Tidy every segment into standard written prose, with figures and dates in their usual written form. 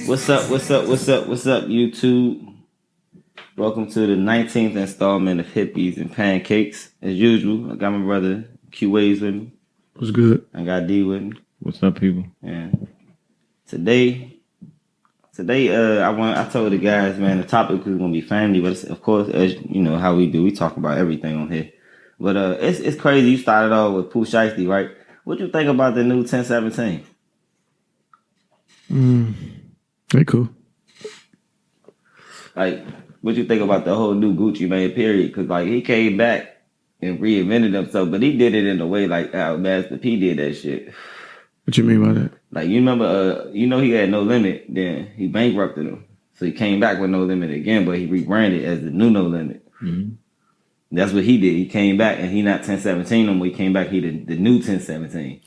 What's up, YouTube? Welcome to the 19th installment of Hippies and Pancakes. As usual, I got my brother Q Waves with me. What's good? I got D with me. What's up, people? Yeah. Today, I told the guys, man, the topic is gonna be family, but of course, as you know how we do, we talk about everything on here. But it's crazy. You started off with Pooh Shiesty, right? What you think about the new 1017? They cool. Like, what you think about the whole new Gucci Mane period? Because like he came back and reinvented himself, but he did it in a way like how Master P did that shit. What you mean by that? Like, you remember, he had No Limit, then he bankrupted him. So he came back with No Limit again, but he rebranded as the new No Limit. Mm-hmm. That's what he did. He came back and he not 1017 no more. He came back, he the new 1017.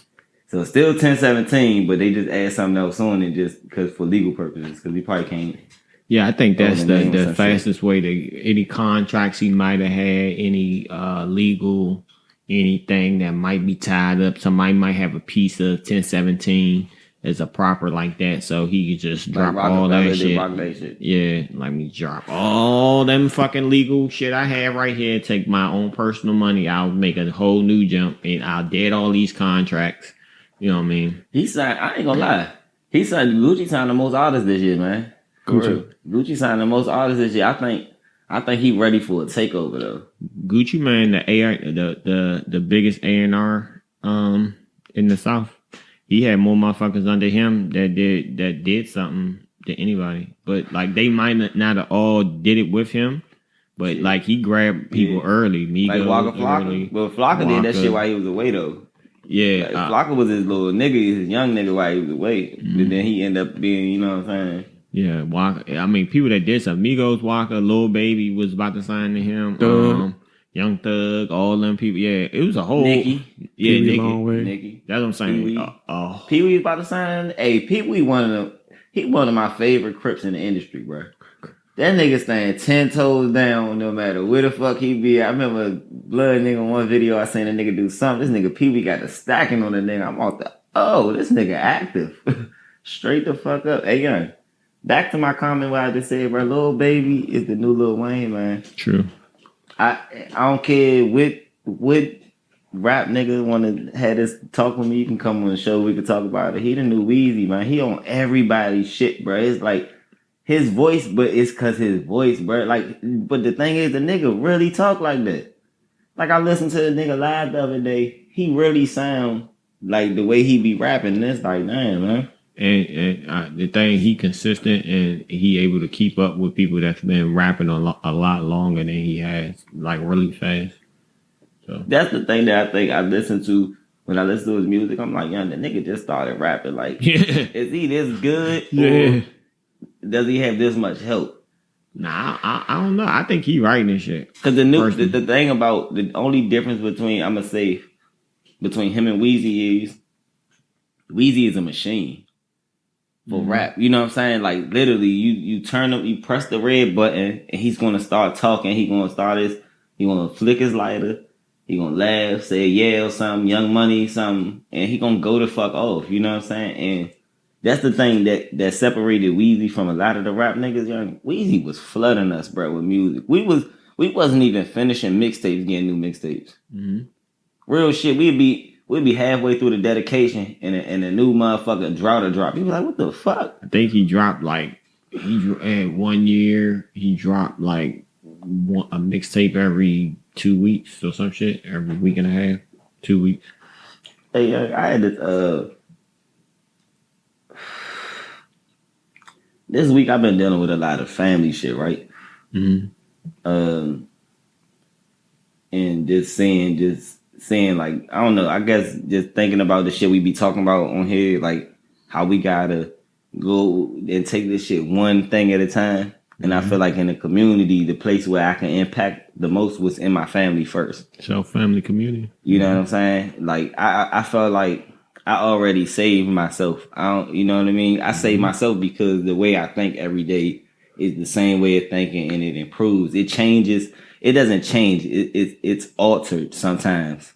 So it's still 1017, but they just add something else on it just because for legal purposes, because he probably can't. Yeah, I think that's the fastest way to any contracts he might have had, any legal, anything that might be tied up. Somebody might have a piece of 1017 as a proper like that, so he could just drop all that shit. Yeah, let me drop all them fucking legal shit I have right here, take my own personal money, I'll make a whole new jump, and I'll dead all these contracts. You know what I mean? He signed, I ain't gonna lie, Gucci signed the most artists this year, man. Gucci signed the most artists this year. I think he ready for a takeover though. Gucci Mane, the biggest A&R in the South. He had more motherfuckers under him that did something to anybody. But like they might not have all did it with him. But like he grabbed people early. Migos like Waka Flocka. Early. But Flocka did that shit while he was away though. Yeah. Like, Flocka was his little nigga, his young nigga while he was away. Mm-hmm. But then he ended up being, you know what I'm saying? Yeah, Waka. I mean, people that did something. Migos, Waka, Lil Baby was about to sign to him. Young Thug, all them people. Yeah, it was a whole. Nikki. Yeah, Nikki. That's what I'm saying. Pee Wee's about to sign. Hey, Pee Wee he one of my favorite Crips in the industry, bro. That nigga stand 10 toes down no matter where the fuck he be. I remember Blood nigga one video I seen a nigga do something. This nigga Pee Wee got the stacking on the nigga. I'm off this nigga active. Straight the fuck up. Hey, young. Back to my comment where I just said, bro, Lil Baby is the new Lil Wayne, man. True. I don't care what rap nigga want to have this talk with me. You can come on the show. We can talk about it. He the new Weezy, man. He on everybody's shit, bro. It's like his voice, but it's cause his voice, bro. Like, but the thing is, the nigga really talk like that. Like I listened to the nigga live the other day. He really sound like the way he be rapping. And it's like, damn, man. And the thing, he consistent and he able to keep up with people that's been rapping a lot longer than he has, like really fast. So that's the thing that I think I listen to when I listen to his music. I'm like, the nigga just started rapping. Like, is he this good? Yeah. Or does he have this much help? Nah, I don't know. I think he writing this shit. Because the thing about the only difference between him and Weezy is a machine. For rap, you know what I'm saying? Like literally, you turn up, you press the red button, and he's gonna start talking. He gonna flick his lighter. He gonna laugh, say yeah or something, Young Money, something, and he gonna go the fuck off. You know what I'm saying? And that's the thing that separated Weezy from a lot of the rap niggas. Young Weezy was flooding us, bro, with music. We wasn't even finishing mixtapes, getting new mixtapes. Mm-hmm. Real shit. We'd be halfway through the dedication and a new motherfucker drop. People like, what the fuck? I think he dropped like, at 1 year, he dropped like a mixtape every 2 weeks or some shit. Every week and a half, 2 weeks. Hey, I had this, this week I've been dealing with a lot of family shit, right? Mm-hmm. And just saying like, I don't know, I guess just thinking about the shit we be talking about on here, like how we gotta go and take this shit one thing at a time. And I feel like in the community, the place where I can impact the most was in my family first. So family community. You know what I'm saying? Like I felt like I already saved myself. You know what I mean? I saved myself because the way I think every day is the same way of thinking, and it improves. It changes. It doesn't change. It's altered sometimes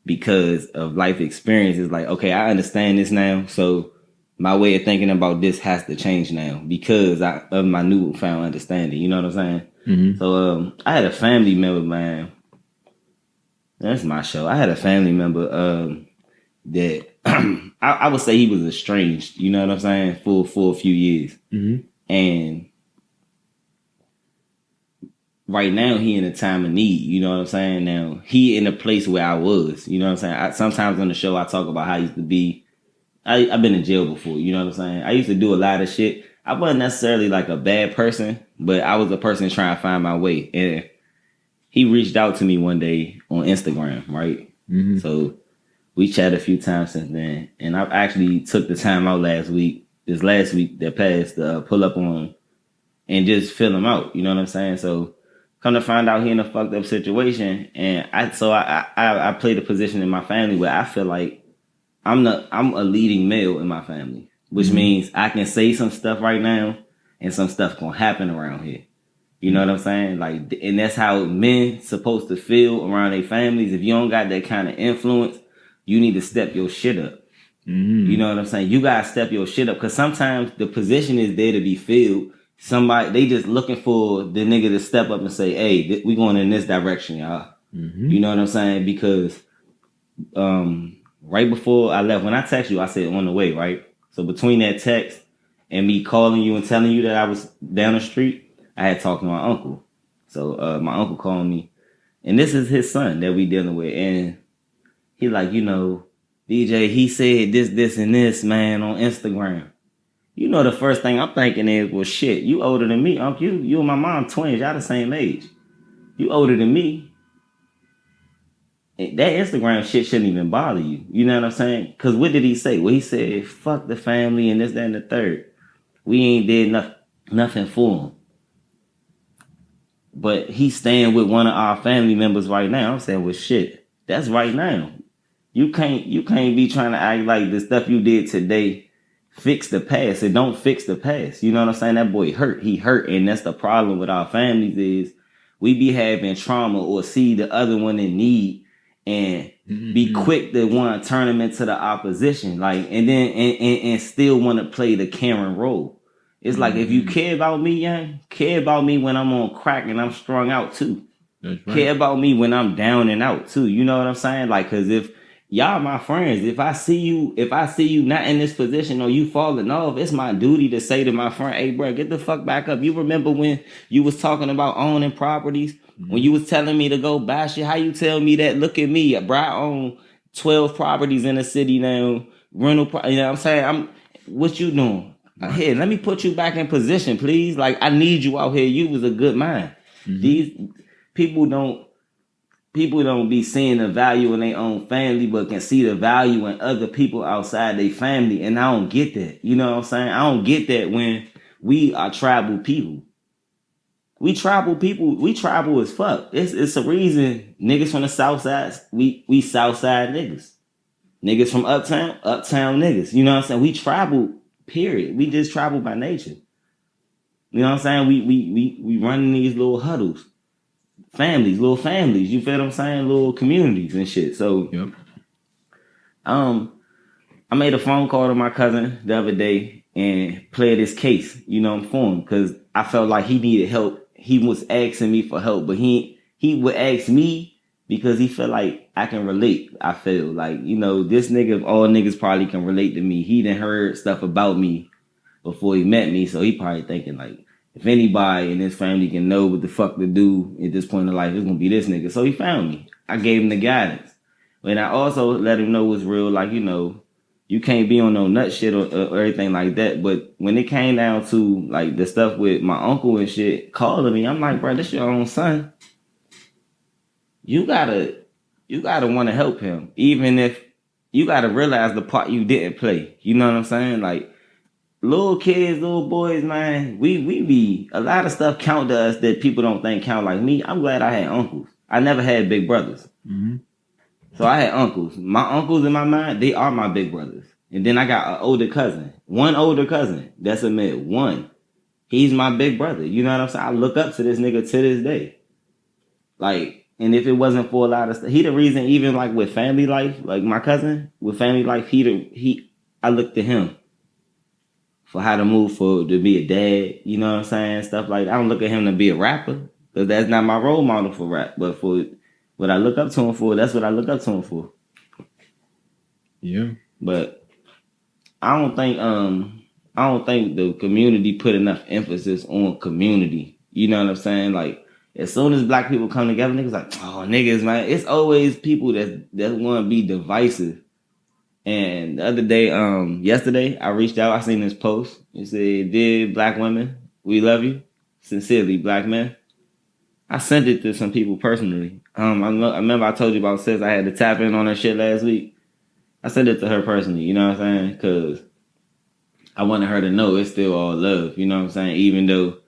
because of life experiences. Like, okay, I understand this now, so my way of thinking about this has to change now because of my newfound understanding. You know what I'm saying? Mm-hmm. So I had a family member, man. That's my show. I had a family member that I would say he was estranged. You know what I'm saying? For a few years, and right now he in a time of need. You know what I'm saying? Now he in a place where I was. You know what I'm saying? Sometimes on the show I talk about how I used to be. I've been in jail before, you know what I'm saying? I used to do a lot of shit. I wasn't necessarily like a bad person, but I was a person trying to find my way. And he reached out to me one day on Instagram, right? Mm-hmm. So we chatted a few times since then. And I actually took the time out last week that passed, to pull up on him and just fill him out, you know what I'm saying? So come to find out he in a fucked up situation. And I played a position in my family where I feel like I'm a leading male in my family, which means I can say some stuff right now and some stuff gonna happen around here. You know what I'm saying? Like, and that's how men supposed to feel around their families. If you don't got that kind of influence, you need to step your shit up. You know what I'm saying? You gotta step your shit up because sometimes the position is there to be filled. Somebody, they just looking for the nigga to step up and say, hey, we going in this direction, y'all. You know what I'm saying? Because, right before I left, when I text you, I said on the way, right? So between that text and me calling you and telling you that I was down the street, I had talked to my uncle. So my uncle called me. And this is his son that we dealing with. And he like, you know, DJ, he said this, and this, man, on Instagram. You know, the first thing I'm thinking is, well, shit, you older than me, uncle. You and my mom twins. Y'all the same age. You older than me. That Instagram shit shouldn't even bother you. You know what I'm saying? Because what did he say? Well, he said, fuck the family and this, that, and the third. We ain't did nothing for him. But he's staying with one of our family members right now. I'm saying, well, shit, that's right now. You can't be trying to act like the stuff you did today fix the past. It don't fix the past. You know what I'm saying? That boy hurt. He hurt. And that's the problem with our families is we be having trauma or see the other one in need and be quick to want to turn them into the opposition, like, and then and still want to play the Karen role. It's like if you care about me, young, care about me when I'm on crack and I'm strung out too. That's right. Care about me when I'm down and out too. You know what I'm saying? Like, cause if y'all my friends, if I see you not in this position or you falling off, it's my duty to say to my friend, hey, bro, get the fuck back up. You remember when you was talking about owning properties? When you was telling me to go buy shit, how you tell me that? Look at me, bro. I own 12 properties in the city now. You know what I'm saying? What you doing? Here, let me put you back in position, please. Like, I need you out here. You was a good man. These people don't be seeing the value in their own family, but can see the value in other people outside their family. And I don't get that. You know what I'm saying? I don't get that when we are tribal people. We tribal people. We tribal as fuck. It's a reason niggas from the south side, we south side niggas. Niggas from uptown niggas. You know what I'm saying? We tribal, period. We just tribal by nature. You know what I'm saying? We running these little huddles. Little families. You feel what I'm saying? Little communities and shit. So, yep. I made a phone call to my cousin the other day and played his case, you know, for him, because I felt like he needed help. He was asking me for help, but he would ask me because he felt like I can relate. I feel like, you know, this nigga, all niggas probably can relate to me. He done heard stuff about me before he met me, so he probably thinking like, if anybody in his family can know what the fuck to do at this point in life, it's gonna be this nigga. So he found me. I gave him the guidance. And I also let him know what's real, like, you know, you can't be on no nut shit or anything like that. But when it came down to like the stuff with my uncle and shit calling me, I'm like, bro, this your own son. You gotta want to help him, even if you gotta realize the part you didn't play. You know what I'm saying? Like, little kids, little boys, man, we be a lot of stuff count to us that people don't think count. Like me, I'm glad I had uncles. I never had big brothers. So I had uncles. My uncles in my mind, they are my big brothers. And then I got an older cousin. One older cousin. That's a male. One. He's my big brother. You know what I'm saying? I look up to this nigga to this day. Like, and if it wasn't for a lot of stuff, he the reason, even like with family life, like my cousin, with family life, I look to him. for how to move to be a dad. You know what I'm saying? Stuff like that. I don't look at him to be a rapper because that's not my role model for rap. But for what I look up to him for, that's what I look up to him for. Yeah. But I don't think the community put enough emphasis on community. You know what I'm saying? Like, as soon as black people come together, niggas like, oh, niggas, man. It's always people that want to be divisive. And the other day, yesterday, I reached out. I seen this post. It said, "Dear black women, we love you. Sincerely, black men." I sent it to some people personally. I remember I told you about sis. I had to tap in on her shit last week. I sent it to her personally. You know what I'm saying? Because I wanted her to know it's still all love. You know what I'm saying? Even though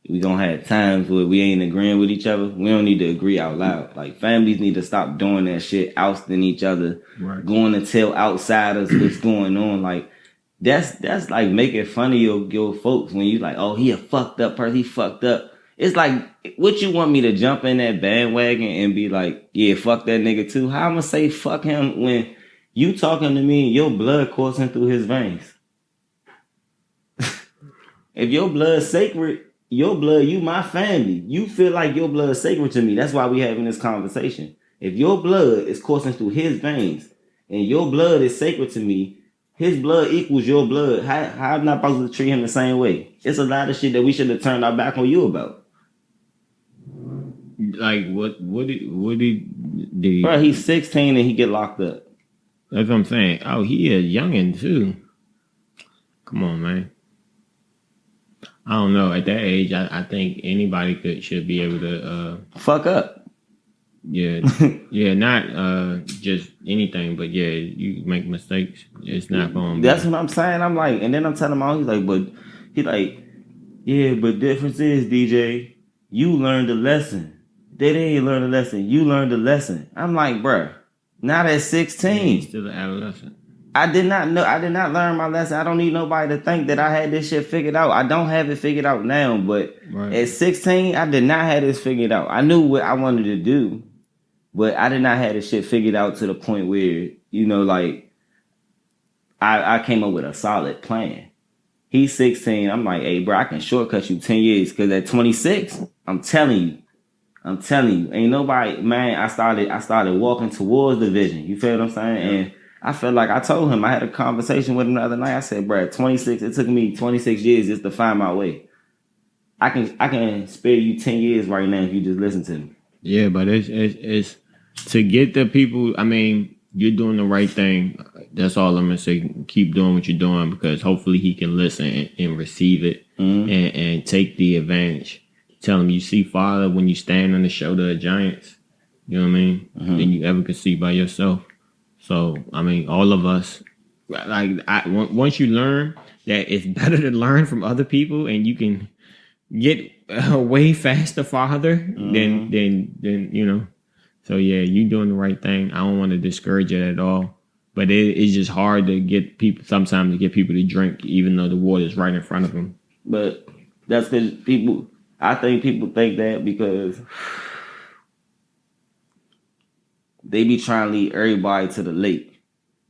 we gonna have times where we ain't agreeing with each other, we don't need to agree out loud. Like, families need to stop doing that shit, ousting each other, right. Going to tell outsiders what's going on. Like, that's like making fun of your folks when you like, oh, he a fucked up person, he fucked up. It's like, what you want me to jump in that bandwagon and be like, yeah, fuck that nigga too? How I'm gonna say fuck him when you talking to me and your blood coursing through his veins? If your blood's sacred, your blood, you my family. You feel like your blood is sacred to me. That's why we having this conversation. If your blood is coursing through his veins and your blood is sacred to me, his blood equals your blood. How am I not supposed to treat him the same way? It's a lot of shit that we should have turned our back on you about. Like, what did Bro, he's 16 and he get locked up. That's what I'm saying. Oh, he a youngin' too. Come on, man. I don't know. At that age, I think anybody should be able to fuck up. Yeah, yeah, not just anything, but yeah, you make mistakes. It's not going. That's what I'm saying. I'm like, and then I'm telling him all. He's like, yeah, but difference is, DJ, you learned a lesson. They didn't learn a lesson. You learned a lesson. I'm like, bruh, not at 16. Yeah, he's still an adolescent. I did not learn my lesson. I don't need nobody to think that I had this shit figured out. I don't have it figured out now, but right. At 16, I did not have this figured out. I knew what I wanted to do, but I did not have this shit figured out to the point where, you know, like, I came up with a solid plan. He's 16. I'm like, hey, bro, I can shortcut you 10 years, because at 26, I'm telling you, ain't nobody, man, I started walking towards the vision. You feel what I'm saying? Yeah. And I felt like I told him, I had a conversation with him the other night. I said, bro, 26, it took me 26 years just to find my way. I can spare you 10 years right now if you just listen to me. Yeah, but it's to get the people, I mean, you're doing the right thing. That's all I'm going to say. Keep doing what you're doing, because hopefully he can listen and receive it, mm-hmm. and take the advantage. Tell him, you see farther when you stand on the shoulder of giants, you know what I mean, mm-hmm. than you ever could see by yourself. So, I mean, all of us, like, once you learn that it's better to learn from other people and you can get way faster farther, mm-hmm. then you know. So, yeah, you doing the right thing. I don't want to discourage it at all. But it's just hard to get people, sometimes to get people to drink, even though the water is right in front of them. But that's because I think people think that because they be trying to lead everybody to the lake.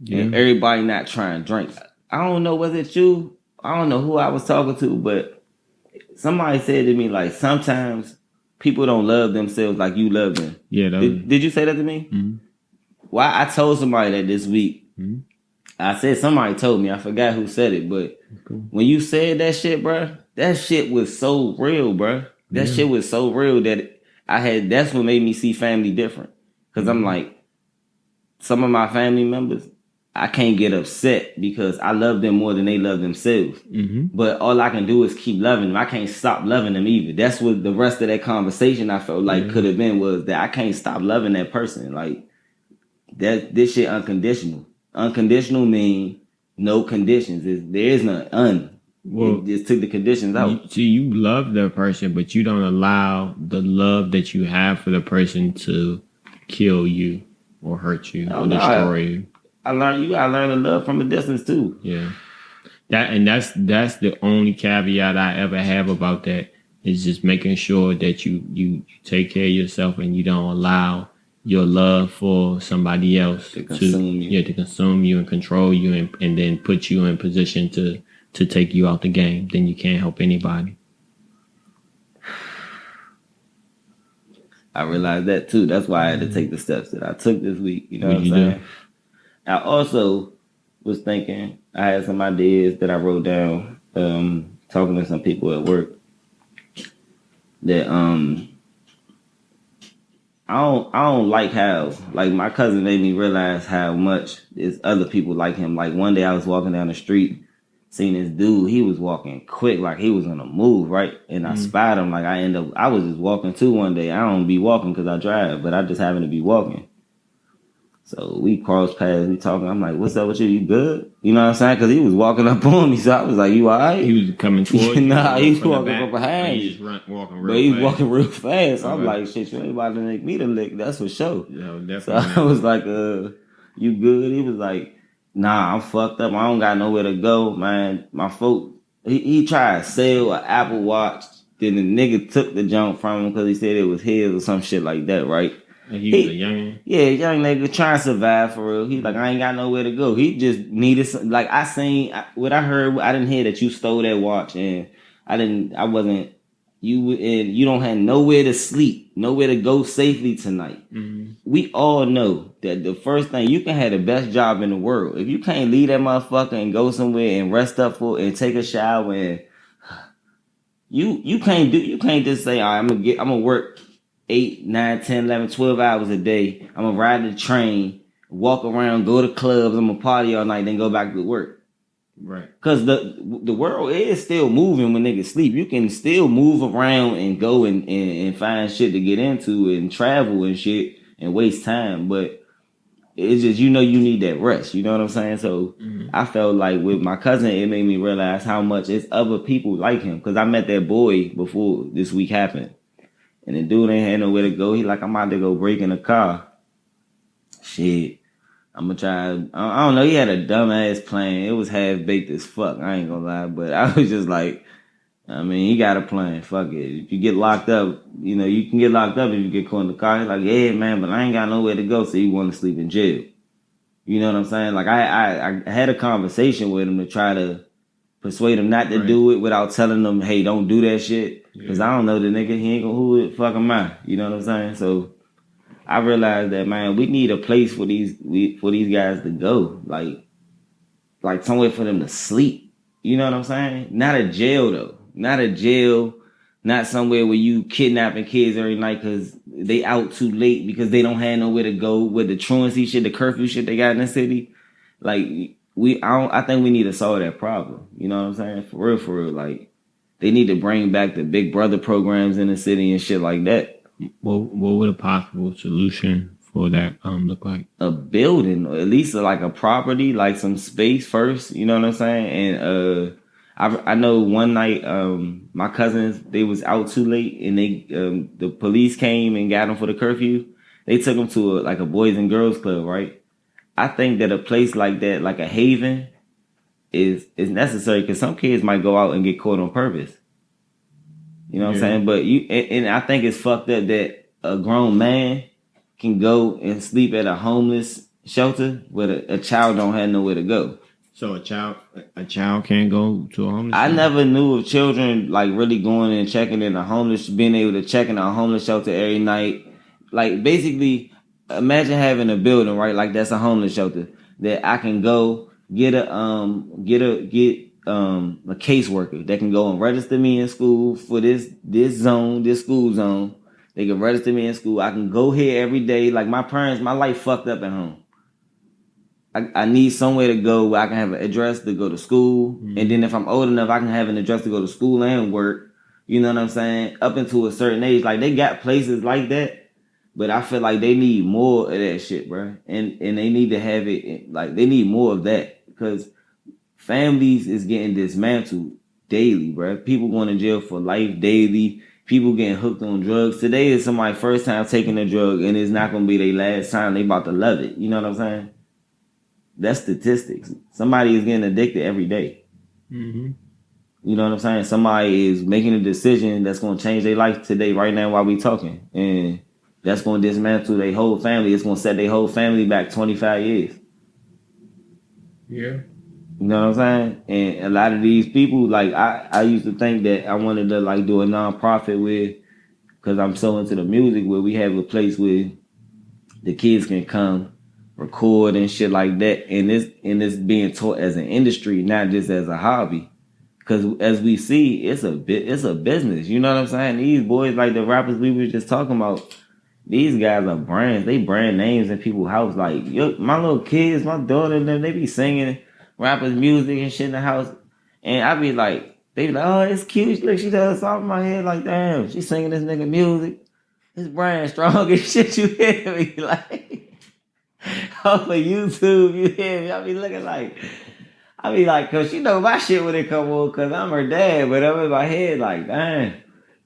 Yeah. And everybody not trying to drink. I don't know whether it's you. I don't know who I was talking to, but somebody said to me, like, sometimes people don't love themselves like you love them. Yeah. Did you say that to me? Mm-hmm. Well, I told somebody that this week. Mm-hmm. I said somebody told me. I forgot who said it, but when you said that shit, bro, that shit was so real, bro. That shit was so real that that's what made me see family different. Because I'm like, some of my family members, I can't get upset because I love them more than they love themselves. Mm-hmm. But all I can do is keep loving them. I can't stop loving them either. That's what the rest of that conversation I felt like could have been, was that I can't stop loving that person. Like, this shit unconditional. Unconditional mean no conditions. There is none. Well, it just took the conditions out. You love the person, but you don't allow the love that you have for the person to kill you or hurt you or destroy you. I learned you gotta learn to love from a distance too. Yeah. That's the only caveat I ever have about that, is just making sure that you take care of yourself and you don't allow your love for somebody else to consume you and control you and then put you in position to to take you out the game, then you can't help anybody. I realized that too. That's why I had to take the steps that I took this week. You know what I'm saying? I also was thinking, I had some ideas that I wrote down, talking to some people at work, that I don't like how, like, my cousin made me realize how much is other people like him. Like, one day I was walking down the street, seen this dude, he was walking quick, like he was on a move, right? And I spied him, like I was just walking too one day. I don't be walking because I drive, but I just happen to be walking. So we crossed paths, we talking. I'm like, what's up with you? You good? You know what I'm saying? Because he was walking up on me, so I was like, you all right? He was coming towards you. Nah, he was walking from behind you. He was walking real fast. I'm like, shit, you ain't about to make me the lick. That's for sure. No, definitely. So I was like, you good? He was like, nah, I'm fucked up. I don't got nowhere to go, man. My folk, he tried to sell an Apple Watch. Then the nigga took the junk from him because he said it was his or some shit like that, right? He was a young. Yeah, young nigga trying to survive for real. He's like, I ain't got nowhere to go. He just needed some, like, what I heard, I didn't hear that you stole that watch, and you don't have nowhere to sleep, nowhere to go safely tonight. Mm-hmm. We all know that the first thing, you can have the best job in the world. If you can't leave that motherfucker and go somewhere and rest up and take a shower, and you can't just say, all right, I'm gonna work 8, 9, 10, 11, 12 hours a day. I'm gonna ride the train, walk around, go to clubs, I'm gonna party all night, then go back to work. Right. Because the world is still moving when niggas sleep. You can still move around and go and find shit to get into and travel and shit and waste time. But it's just, you need that rest. You know what I'm saying? So I felt like with my cousin, it made me realize how much it's other people like him. Because I met that boy before this week happened. And the dude ain't had nowhere to go. He like, I'm about to go break in a car. Shit. I'm gonna try. I don't know. He had a dumbass plan. It was half baked as fuck. I ain't gonna lie, but I was just like, I mean, he got a plan. Fuck it. If you get locked up, you can get locked up if you get caught in the car. He's like, yeah, man, but I ain't got nowhere to go, so you want to sleep in jail. You know what I'm saying? Like, I had a conversation with him to try to persuade him not to do it without telling him, hey, don't do that shit. Because I don't know the nigga. He ain't gonna who the fuck am I? You know what I'm saying? So I realized that, man, we need a place for these guys to go, like somewhere for them to sleep. You know what I'm saying? Not a jail though, not somewhere where you kidnapping kids every night because they out too late because they don't have nowhere to go with the truancy shit, the curfew shit they got in the city. Like I think we need to solve that problem. You know what I'm saying? For real. Like they need to bring back the Big Brother programs in the city and shit like that. What would a possible solution for that look like? A building, or at least like a property, like some space first. You know what I'm saying? And I know one night my cousins, they was out too late, and the police came and got them for the curfew. They took them to a boys and girls club, right? I think that a place like that, like a haven, is necessary because some kids might go out and get caught on purpose. You know what I'm saying? But and I think it's fucked up that a grown man can go and sleep at a homeless shelter where a child don't have nowhere to go. So a child can't go to a homeless shelter? I never knew of children like really going and checking in being able to check in a homeless shelter every night. Like basically, imagine having a building, right? Like that's a homeless shelter that I can go get a caseworker that can go and register me in school for this school zone. They can register me in school. I can go here every day. Like my life fucked up at home. I need somewhere to go where I can have an address to go to school. Mm-hmm. And then if I'm old enough, I can have an address to go to school and work. You know what I'm saying? Up into a certain age. Like they got places like that. But I feel like they need more of that shit, bro. And they need to have it, like they need more of that. Because families is getting dismantled daily, bro. People going to jail for life daily. People getting hooked on drugs. Today is somebody's first time taking a drug, and it's not going to be their last time. They about to love it. You know what I'm saying? That's statistics. Somebody is getting addicted every day. Mm-hmm. You know what I'm saying? Somebody is making a decision that's going to change their life today, right now, while we talking. And that's going to dismantle their whole family. It's going to set their whole family back 25 years. Yeah. You know what I'm saying? And a lot of these people, like I used to think that I wanted to like do a nonprofit with, because I'm so into the music, where we have a place where the kids can come record and shit like that, and it's being taught as an industry, not just as a hobby. Because as we see, it's a business. You know what I'm saying? These boys, like the rappers we were just talking about, these guys are brands. They brand names in people's house. Like my little kids, my daughter and them, they be singing rappers' music and shit in the house, and I be like, they be like, oh, it's cute. Look, she does something in my head. Like, damn, she singing this nigga music. His brand strong as shit. You hear me? Like, off of YouTube, you hear me? I be like, cause she know my shit when it come on, cause I'm her dad. But I'm in my head like, dang,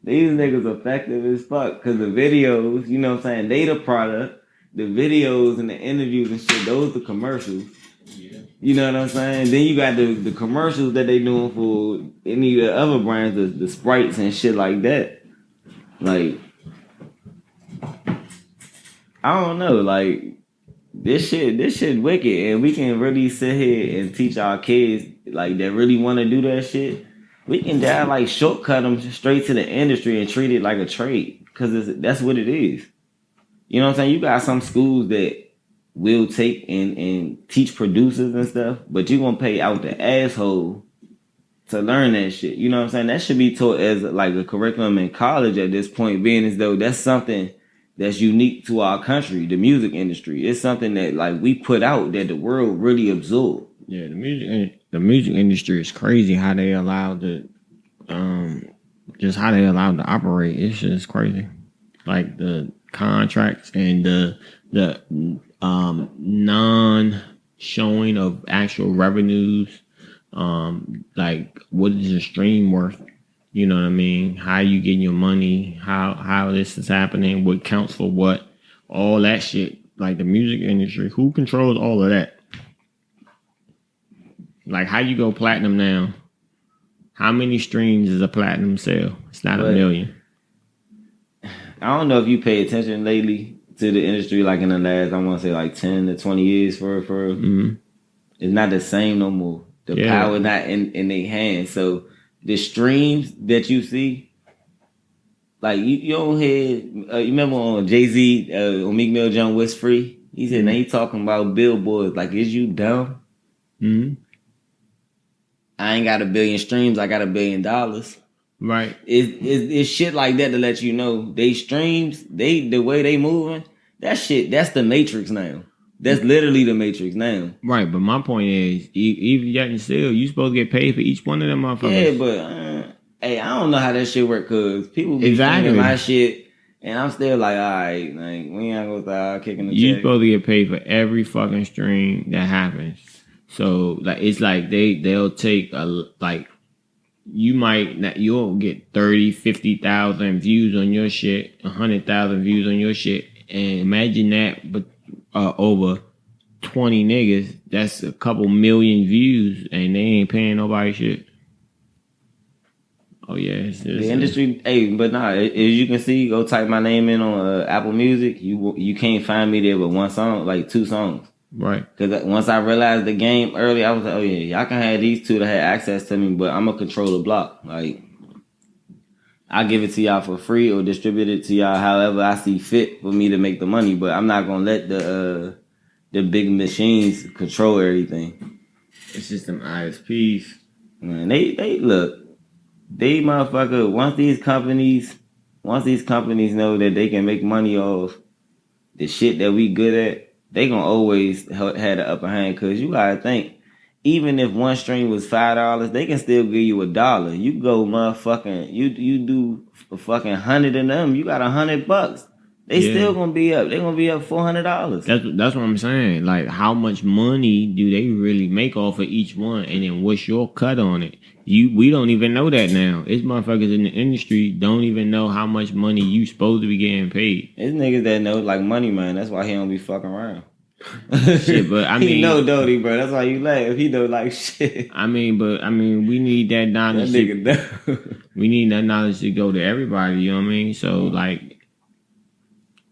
these niggas effective as fuck. Cause the videos, you know what I'm saying, they the product. The videos and the interviews and shit, those the commercials. Yeah. You know what I'm saying? Then you got the commercials that they doing for any of the other brands, the Sprites and shit like that. Like, I don't know, like, this shit wicked, and we can really sit here and teach our kids like that really want to do that shit. We can down like shortcut them straight to the industry and treat it like a trade, because that's what it is. You know what I'm saying? You got some schools that will take and teach producers and stuff, but you're gonna pay out the asshole to learn that shit. You know what I'm saying? That should be taught as like a curriculum in college at this point, being as though that's something that's unique to our country, the music industry. It's something that like we put out that the world really absorbed. Yeah, the music industry is crazy how they allowed to operate. It's just crazy. Like the contracts and the non showing of actual revenues. Like what is the stream worth? You know what I mean? How you getting your money? How this is happening? What counts for what? All that shit. Like the music industry, who controls all of that? Like how you go platinum now? How many streams is a platinum sale? It's not a million. I don't know if you pay attention lately to the industry, like in the last, I want to say like 10 to 20 years for it's not the same no more. The power not in their hands. So the streams that you see, like you don't hear. You remember on Jay-Z, on Meek Mill, John West Free? He said, now he talking about billboards. Like, is you dumb? Mm-hmm. I ain't got 1 billion streams. I got $1 billion. Right. It's shit like that to let you know they streams. The way they moving. That shit. That's the Matrix now. That's literally the Matrix now. Right, but my point is, even yet and still, you supposed to get paid for each one of them motherfuckers. Yeah, but hey, I don't know how that shit work, cause people be exactly my shit, and I'm still like, all right, like we ain't gonna start kicking the check. You supposed to get paid for every fucking stream that happens. So like, it's like they'll take you'll get 30, 50,000 views on your shit, 100,000 views on your shit, and imagine that, but over 20 niggas, that's a couple million views, and they ain't paying nobody shit. Oh yeah, the industry. Hey, but nah, as you can see, go type my name in on Apple Music. You can't find me there with one song, like 2 songs. Right. Because once I realized the game early, I was like, oh yeah, y'all can have these 2 that had access to me, but I'm gonna control the block. Like, I give it to y'all for free or distribute it to y'all however I see fit for me to make the money. But I'm not gonna let the big machines control everything. It's just them ISPs. Man, they look, they motherfucker. Once these companies know that they can make money off the shit that we good at, they gonna always have the upper hand. Cause you gotta think, even if one stream was $5, they can still give you $1. You go motherfucking, you do a fucking 100 of them, you got $100. They still gonna be up. They gonna be up $400. That's what I'm saying. Like, how much money do they really make off of each one, and then what's your cut on it? We don't even know that now. It's motherfuckers in the industry don't even know how much money you supposed to be getting paid. It's niggas that know like money, man. That's why he don't be fucking around. Shit, but I mean, he know Doty, bro. That's why you laugh. He know like shit. I mean, we need that knowledge. That nigga know. We need that knowledge to go to everybody. You know what I mean? So like,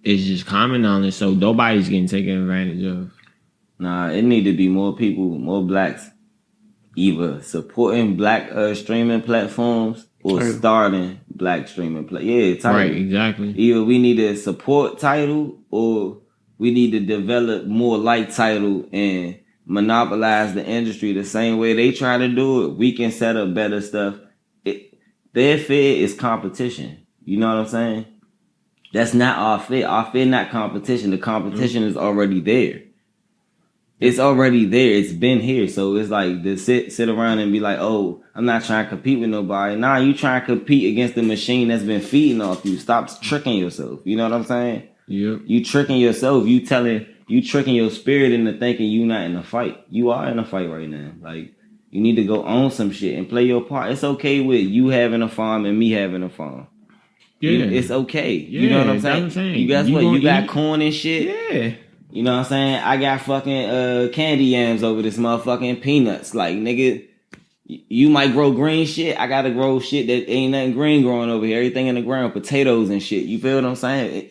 it's just common knowledge. So nobody's getting taken advantage of. Nah, it need to be more people, more blacks either supporting black streaming platforms or starting black streaming Tidal. Right, exactly. Either we need to support Tidal or we need to develop more like Tidal and monopolize the industry the same way they try to do it. We can set up better stuff. Their fear is competition. You know what I'm saying? That's not our fear. Our fear not competition. The competition is already there. It's already there. It's been here. So it's like to sit around and be like, oh, I'm not trying to compete with nobody. Nah, you trying to compete against the machine that's been feeding off you. Stop tricking yourself. You know what I'm saying? Yep. You tricking yourself. You tricking your spirit into thinking you not in a fight. You are in a fight right now. Like, you need to go own some shit and play your part. It's okay with you having a farm and me having a farm. Yeah. It's okay. You know what I'm saying? You guys what? You got corn and shit? Yeah. You know what I'm saying? I got fucking candy yams over this motherfucking peanuts. Like, nigga, you might grow green shit. I gotta grow shit that ain't nothing green growing over here. Everything in the ground, potatoes and shit. You feel what I'm saying?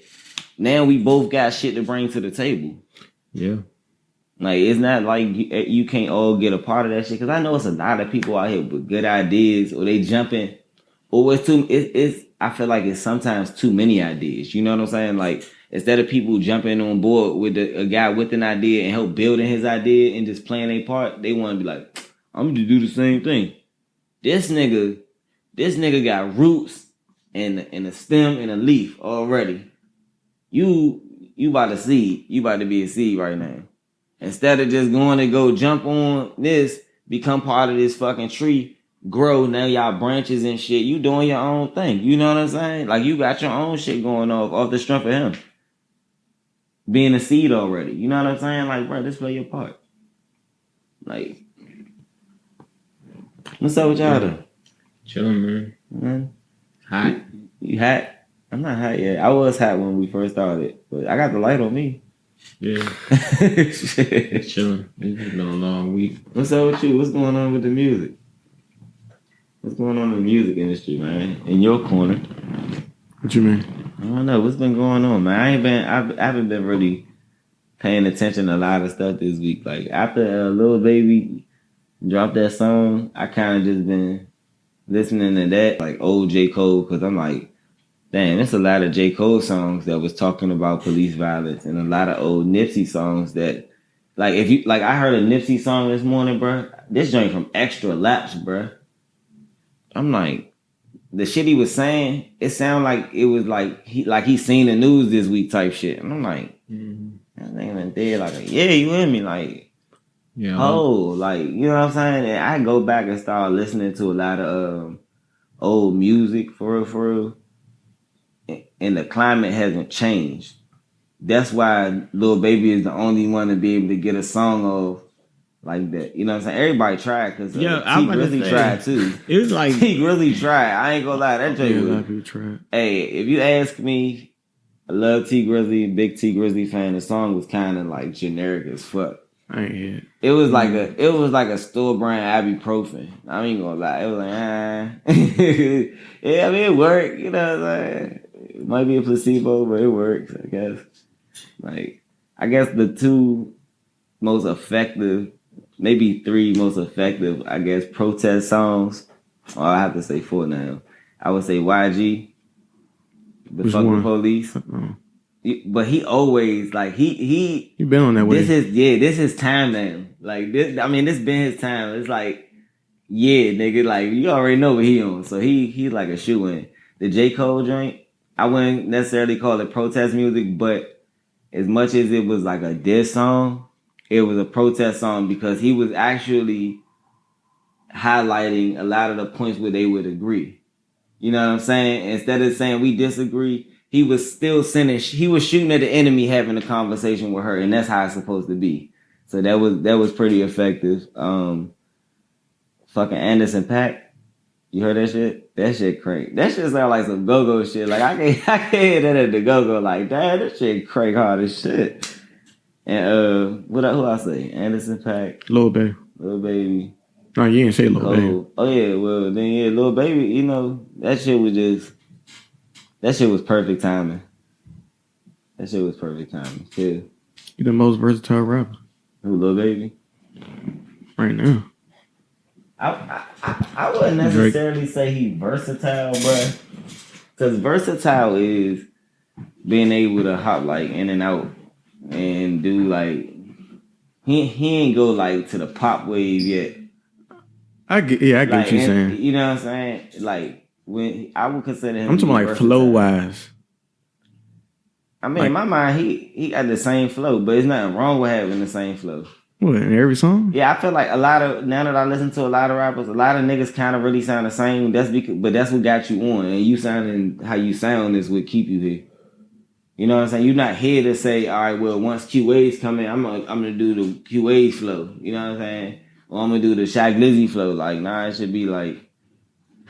Now we both got shit to bring to the table. Yeah. Like, it's not like you can't all get a part of that shit. Because I know it's a lot of people out here with good ideas, or they jumping, or I feel like it's sometimes too many ideas. You know what I'm saying? Like, instead of people jumping on board with a guy with an idea and help building his idea and just playing a part, they want to be like, I'm going to do the same thing. This nigga got roots and a stem and a leaf already. You about to seed. You about to be a seed right now. Instead of just going to go jump on this, become part of this fucking tree, grow, now y'all branches and shit, you doing your own thing. You know what I'm saying? Like, you got your own shit going off the strength of him being a seed already. You know what I'm saying? Like, bro, just play your part. Like, what's up with y'all though? Chilling, man. Hot. You hot? I'm not hot yet. I was hot when we first started, but I got the light on me. Yeah. Chilling. It's been a long week. What's up with you? What's going on with the music? What's going on in the music industry, man? In your corner. What you mean? I don't know. What's been going on, man? I haven't been really paying attention to a lot of stuff this week. Like, after Lil Baby dropped that song, I kind of just been listening to that, like old J. Cole, because I'm like, damn, there's a lot of J. Cole songs that was talking about police violence, and a lot of old Nipsey songs that, like, I heard a Nipsey song this morning, bro. This joint from Extra Laps, bro. I'm like, the shit he was saying, it sounded like it was like he seen the news this week type shit. And I'm like, that nigga been dead like you hear me? Like, yeah, like, you know what I'm saying? And I go back and start listening to a lot of old music for real. And the climate hasn't changed. That's why Lil Baby is the only one to be able to get a song off like that. You know what I'm saying? Everybody tried, because T Grizzly tried too. It was like T Grizzly tried. I ain't gonna lie, that joke a lot of people tried. Hey, if you ask me, I love T Grizzly, big T Grizzly fan. The song was kind of like generic as fuck. I ain't hear it. It was like a store brand ibuprofen. I ain't gonna lie. It was like, yeah, I mean, it worked. You know what I'm saying? It might be a placebo, but it works, I guess. Like, I guess the two most effective, maybe three most effective, I guess, protest songs. Oh, I have to say four now. I would say YG, the fucking police. But he always, like, he been on that way. This is time now. Like, this been his time. It's like, yeah, nigga, like, you already know what he on. So he like a shoe-in. The J. Cole joint, I wouldn't necessarily call it protest music, but as much as it was like a diss song, it was a protest song because he was actually highlighting a lot of the points where they would agree. You know what I'm saying? Instead of saying we disagree, he was still he was shooting at the enemy, having a conversation with her, and that's how it's supposed to be. So that was pretty effective. Fucking Anderson .Paak. You heard that shit? That shit crank. That shit sound like some go-go shit. Like, I can't hear that at the go-go. Like, damn, that shit crank hard as shit. And who I say? Anderson .Paak. Lil Baby. No, you didn't say Lil Baby. Oh yeah, well then yeah, Lil Baby. You know, that shit was perfect timing. That shit was perfect timing too. You the most versatile rapper. Who, Lil Baby? Right now. I wouldn't necessarily say he versatile, bro. Because versatile is being able to hop like in and out and do like he ain't go like to the pop wave yet. I get like, what you're saying. You know what I'm saying? Like when I would consider him. I'm talking like flow wise. I mean, in my mind, he got the same flow, but there's nothing wrong with having the same flow. What, in every song? Yeah, I feel like now that I listen to a lot of rappers, a lot of niggas kind of really sound the same. But that's what got you on, and you sounding how you sound is what keep you here. You know what I'm saying? You're not here to say, all right, well, once QA's come in, I'm gonna do the QA's flow. You know what I'm saying? Or I'm gonna do the Shaq Lizzy flow. Like, nah, it should be like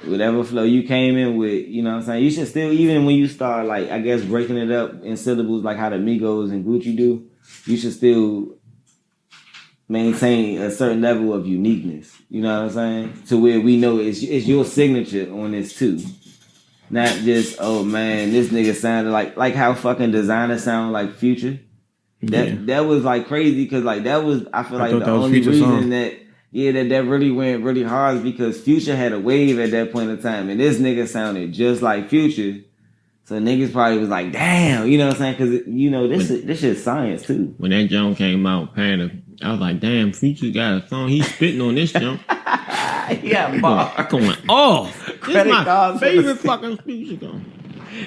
whatever flow you came in with. You know what I'm saying? You should still, even when you start like, I guess, breaking it up in syllables like how the Migos and Gucci do, you should still maintain a certain level of uniqueness. You know what I'm saying? To where we know it's your signature on this too. Not just, oh man, this nigga sounded like how fucking Designer sound like Future. That was like crazy because like that was, I feel like the only reason song. that really went really hard is because Future had a wave at that point in time, and this nigga sounded just like Future. So niggas probably was like, damn, you know what I'm saying? Because you know this shit's science too. When that jump came out, Panda, I was like, damn, Future got a song. He's spitting on this jump. Yeah, bar going off. This is my favorite fucking Future song.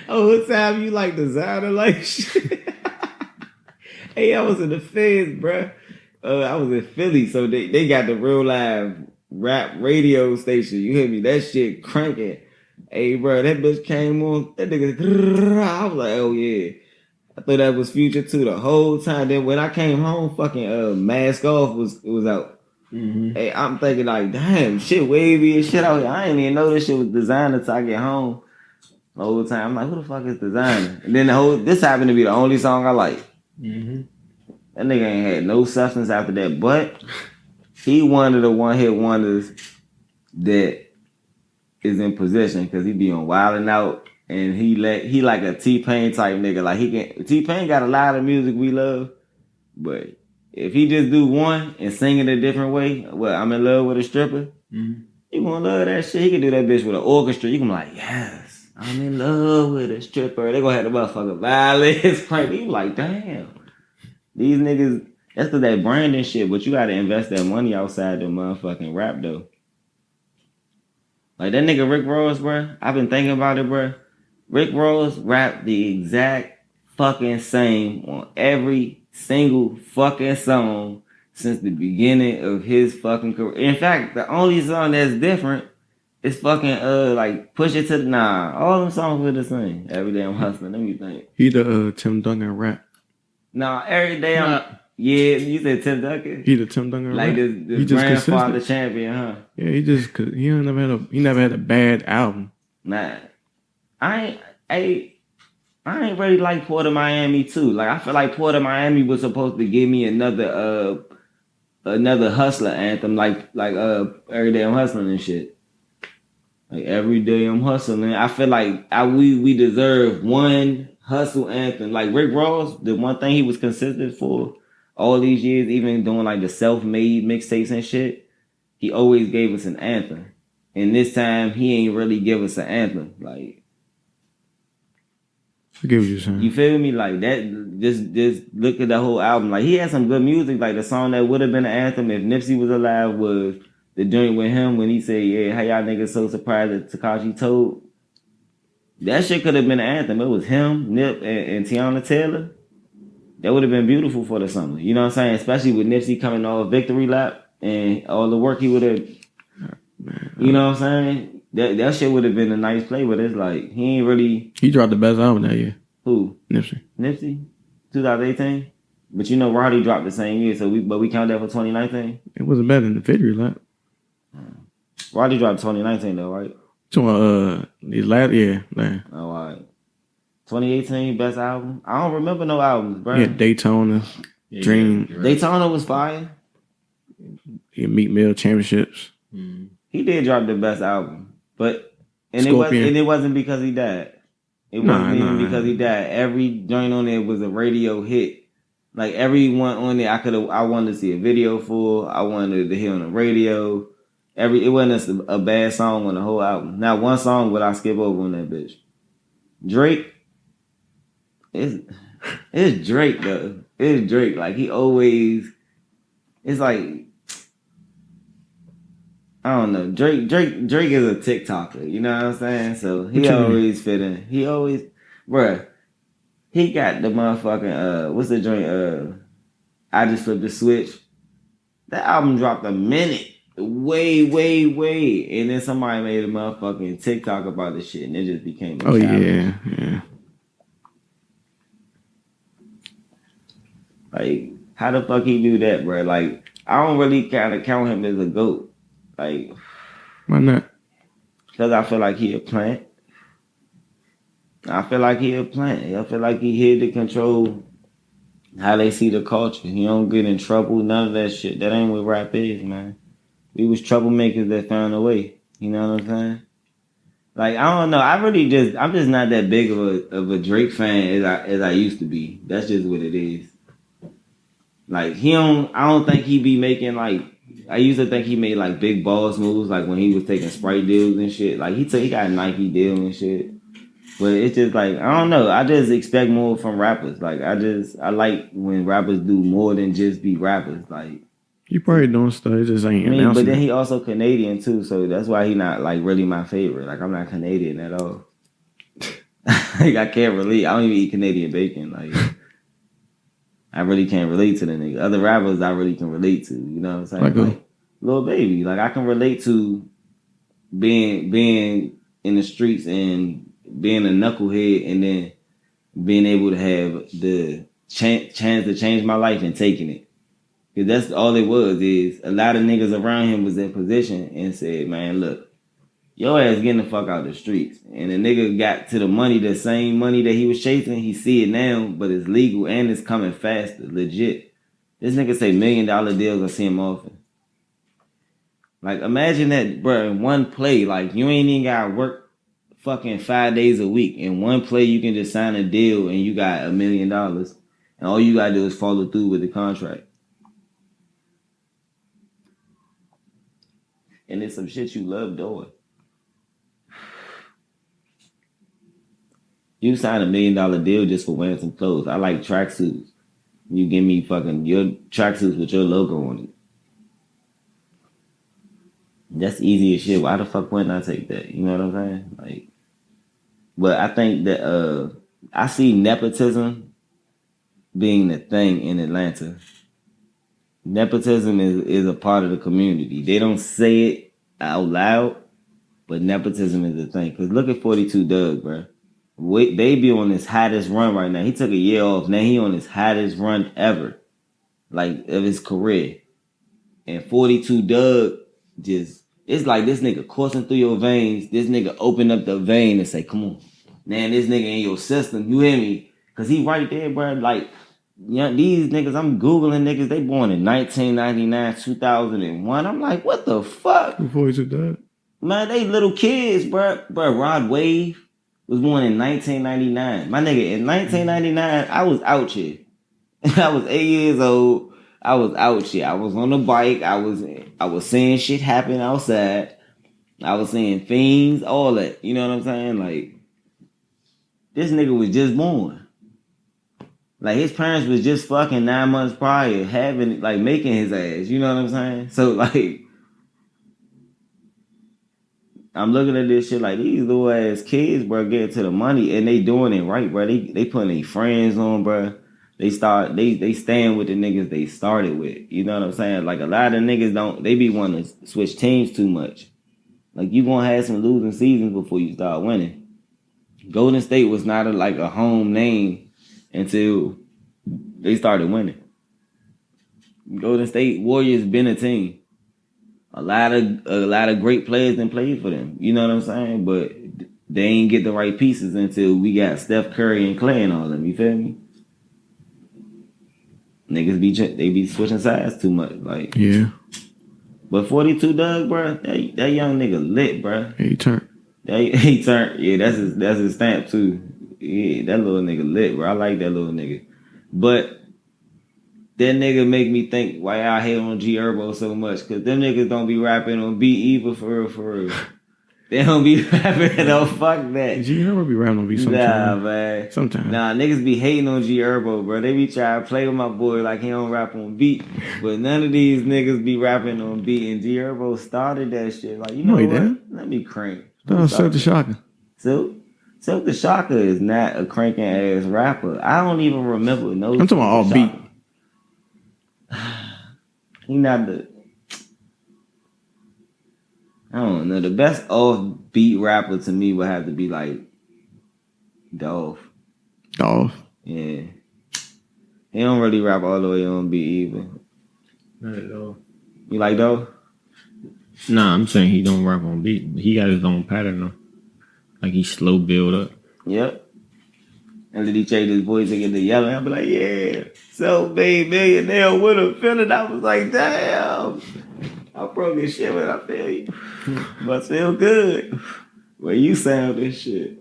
Oh, what time you like Designer like shit? Hey, I was in the Feds, bruh. I was in Philly, so they got the real live rap radio station. You hear me? That shit cranking. Hey, bro, that bitch came on. That nigga, I was like, oh yeah. I thought that was Future too the whole time. Then when I came home, fucking Mask Off was out. Mm-hmm. Hey, I'm thinking like, damn, shit wavy and shit out here. I didn't even know this shit was Designer till I get home. The whole time, I'm like, who the fuck is Designer? And then this happened to be the only song I like. Mm-hmm. That nigga ain't had no substance after that, but he one of the one-hit wonders that is in position because he be on Wildin' Out, and he like a T-Pain type nigga. Like T-Pain got a lot of music we love, but if he just do one and sing it a different way, well, I'm in love with a stripper, you gonna love that shit. He can do that bitch with an orchestra. You can be like, yes, I'm in love with a stripper. They gonna have the motherfucker violins playing. You like, damn. These niggas, that's because that branding shit, but you gotta invest that money outside the motherfucking rap though. Like that nigga Rick Ross, bro. I've been thinking about it, bro. Rick Ross rapped the exact fucking same on every single fucking song since the beginning of his fucking career. In fact, the only song that's different is fucking like Push It to the all them songs were the same. Every day I'm hustling. Let me think. He the Tim Duncan rap. Nah, every day I'm. Yeah, you said Tim Duncan. He the Tim Duncan like rap. the grandfather champion, huh? Yeah, he never had a bad album. Nah, I ain't really like Port of Miami too. Like I feel like Port of Miami was supposed to give me another hustler anthem, like Every Day I'm Hustling and shit. Like Every Day I'm Hustling. I feel like we deserve one hustle anthem. Like Rick Ross, the one thing he was consistent for all these years, even doing like the self-made mixtapes and shit, he always gave us an anthem. And this time he ain't really give us an anthem. Like, I get what you're saying. You feel me? Like that. Just look at the whole album. Like he had some good music. Like the song that would have been an anthem if Nipsey was alive was the joint with him when he said, "Yeah, how y'all niggas so surprised that Tekashi told." That shit could have been an anthem. It was him, Nip, and Tiana Taylor. That would have been beautiful for the summer. You know what I'm saying? Especially with Nipsey coming off victory lap and all the work he would have. You know what I'm saying? That shit would have been a nice play, but it's like he ain't really. He dropped the best album that year. Who? Nipsey, 2018. But you know, Roddy dropped the same year, so we count that for 2019. It wasn't better than the victory lap. Roddy dropped 2019 though, right? So his last year, man. Oh, all right. 2018 best album. I don't remember no albums, bro. Yeah, Daytona, Dream. Right. Daytona was fire. Yeah, Meek Mill Championships. He did drop the best album, but it wasn't because he died. It wasn't even because he died. Every joint on there was a radio hit. Like everyone on there, I wanted to see a video for. I wanted to hear on the radio. It wasn't a bad song on the whole album. Not one song would I skip over on that bitch. Drake, it's Drake though. It's Drake. Like he always, it's like I don't know. Drake is a TikToker. You know what I'm saying? So he always fit in. He always, bruh. He got the motherfucking what's the joint? I Just Flipped the Switch. That album dropped a minute. Way, and then somebody made a motherfucking TikTok about this shit, and it just became a challenge. Yeah. Like, how the fuck he do that, bro? Like, I don't really kind of count him as a GOAT. Like, why not? Because I feel like he a plant. I feel like he here to control how they see the culture. He don't get in trouble, none of that shit. That ain't what rap is, man. We was troublemakers that found a way. You know what I'm saying? Like, I don't know. I'm just not that big of a Drake fan as I used to be. That's just what it is. Like, I don't think he be making, like, I used to think he made, like, big boss moves, like, when he was taking Sprite deals and shit. Like, he got a Nike deal and shit. But it's just, like, I don't know. I just expect more from rappers. Like, I like when rappers do more than just be rappers. Like, he probably doing stuff. It just ain't announcing. But then he also Canadian, too. So that's why he not, like, really my favorite. Like, I'm not Canadian at all. Like, I can't relate. I don't even eat Canadian bacon. Like, I really can't relate to the nigga. Other rappers I really can relate to. You know what I'm saying? Like Lil Baby. Like, I can relate to being in the streets and being a knucklehead and then being able to have the chance to change my life and taking it. Because that's all it was, is a lot of niggas around him was in position and said, man, look, your ass getting the fuck out the streets. And the nigga got to the money, the same money that he was chasing. He see it now, but it's legal and it's coming faster, legit. This nigga say $1 million deals, I see him often. Like, imagine that, bro, in one play. Like, you ain't even got to work fucking 5 days a week. In one play, you can just sign a deal and you got $1 million. And all you got to do is follow through with the contract. And it's some shit you love doing. You sign $1 million deal just for wearing some clothes. I like tracksuits. You give me fucking your tracksuits with your logo on it. That's easy as shit. Why the fuck wouldn't I take that? You know what I'm saying? Like, but I think that I see nepotism being the thing in Atlanta. Nepotism is a part of the community. They don't say it out loud, but nepotism is a thing. Cause look at 42 Doug, bro. They be on his hottest run right now. He took a year off. Now he on his hottest run ever, like, of his career. And 42 Doug just, it's like this nigga coursing through your veins. This nigga open up the vein and say, come on, man, this nigga in your system. You hear me? Cause he right there, bro. Like, yeah, these niggas, I'm Googling niggas, they born in 1999, 2001. I'm like, what the fuck? Before he died. Man, they little kids, bro. Bro, Rod Wave was born in 1999. My nigga, in 1999, I was out here. I was 8 years old. I was out here. I was on the bike. I was seeing shit happen outside. I was seeing fiends, all that. You know what I'm saying? Like, this nigga was just born. Like, his parents was just fucking 9 months prior, making his ass. You know what I'm saying? So, like, I'm looking at this shit like, these little ass kids, bro, get to the money and they doing it right, bro. They putting their friends on, bro. They stand with the niggas they started with. You know what I'm saying? Like, a lot of niggas they be wanting to switch teams too much. Like, you gonna have some losing seasons before you start winning. Golden State was not a home name until they started winning. Golden State Warriors been a team. A lot of great players done played for them. You know what I'm saying? But they ain't get the right pieces until we got Steph Curry and Clay and all them. You feel me? Niggas be switching sides too much. Like, yeah. But 42 Doug, bro, that young nigga lit, bro. He turned. He turned. Yeah, that's his stamp too. Yeah, that little nigga lit, bro. I like that little nigga. But that nigga make me think why I hate on G Herbo so much. Cause them niggas don't be rapping on beat either for real. They don't be rapping no fuck that. G Herbo be rapping on beat sometimes. Nah, man. Sometimes. Nah, niggas be hating on G Herbo, bro. They be trying to play with my boy like he don't rap on beat. But none of these niggas be rapping on beat. And G Herbo started that shit. Like, you know what? Didn't. Let me crank. Silk the Shocker. Silk the Shocker is not a cranking ass rapper. I don't even remember no. I'm talking about all beat. He not the. I don't know. The best off beat rapper to me would have to be like Dolph. Dolph. Yeah. He don't really rap all the way on beat either. Not at all. You like Dolph? Nah, I'm saying he don't rap on beat. He got his own pattern though. Like he slow build up. Yep. And then he changed his voice and get to yelling. I'll be like, yeah, self-made millionaire with a feeling. I was like, damn. I broke his shit, but I feel you. But feel good. Well, you sound this shit.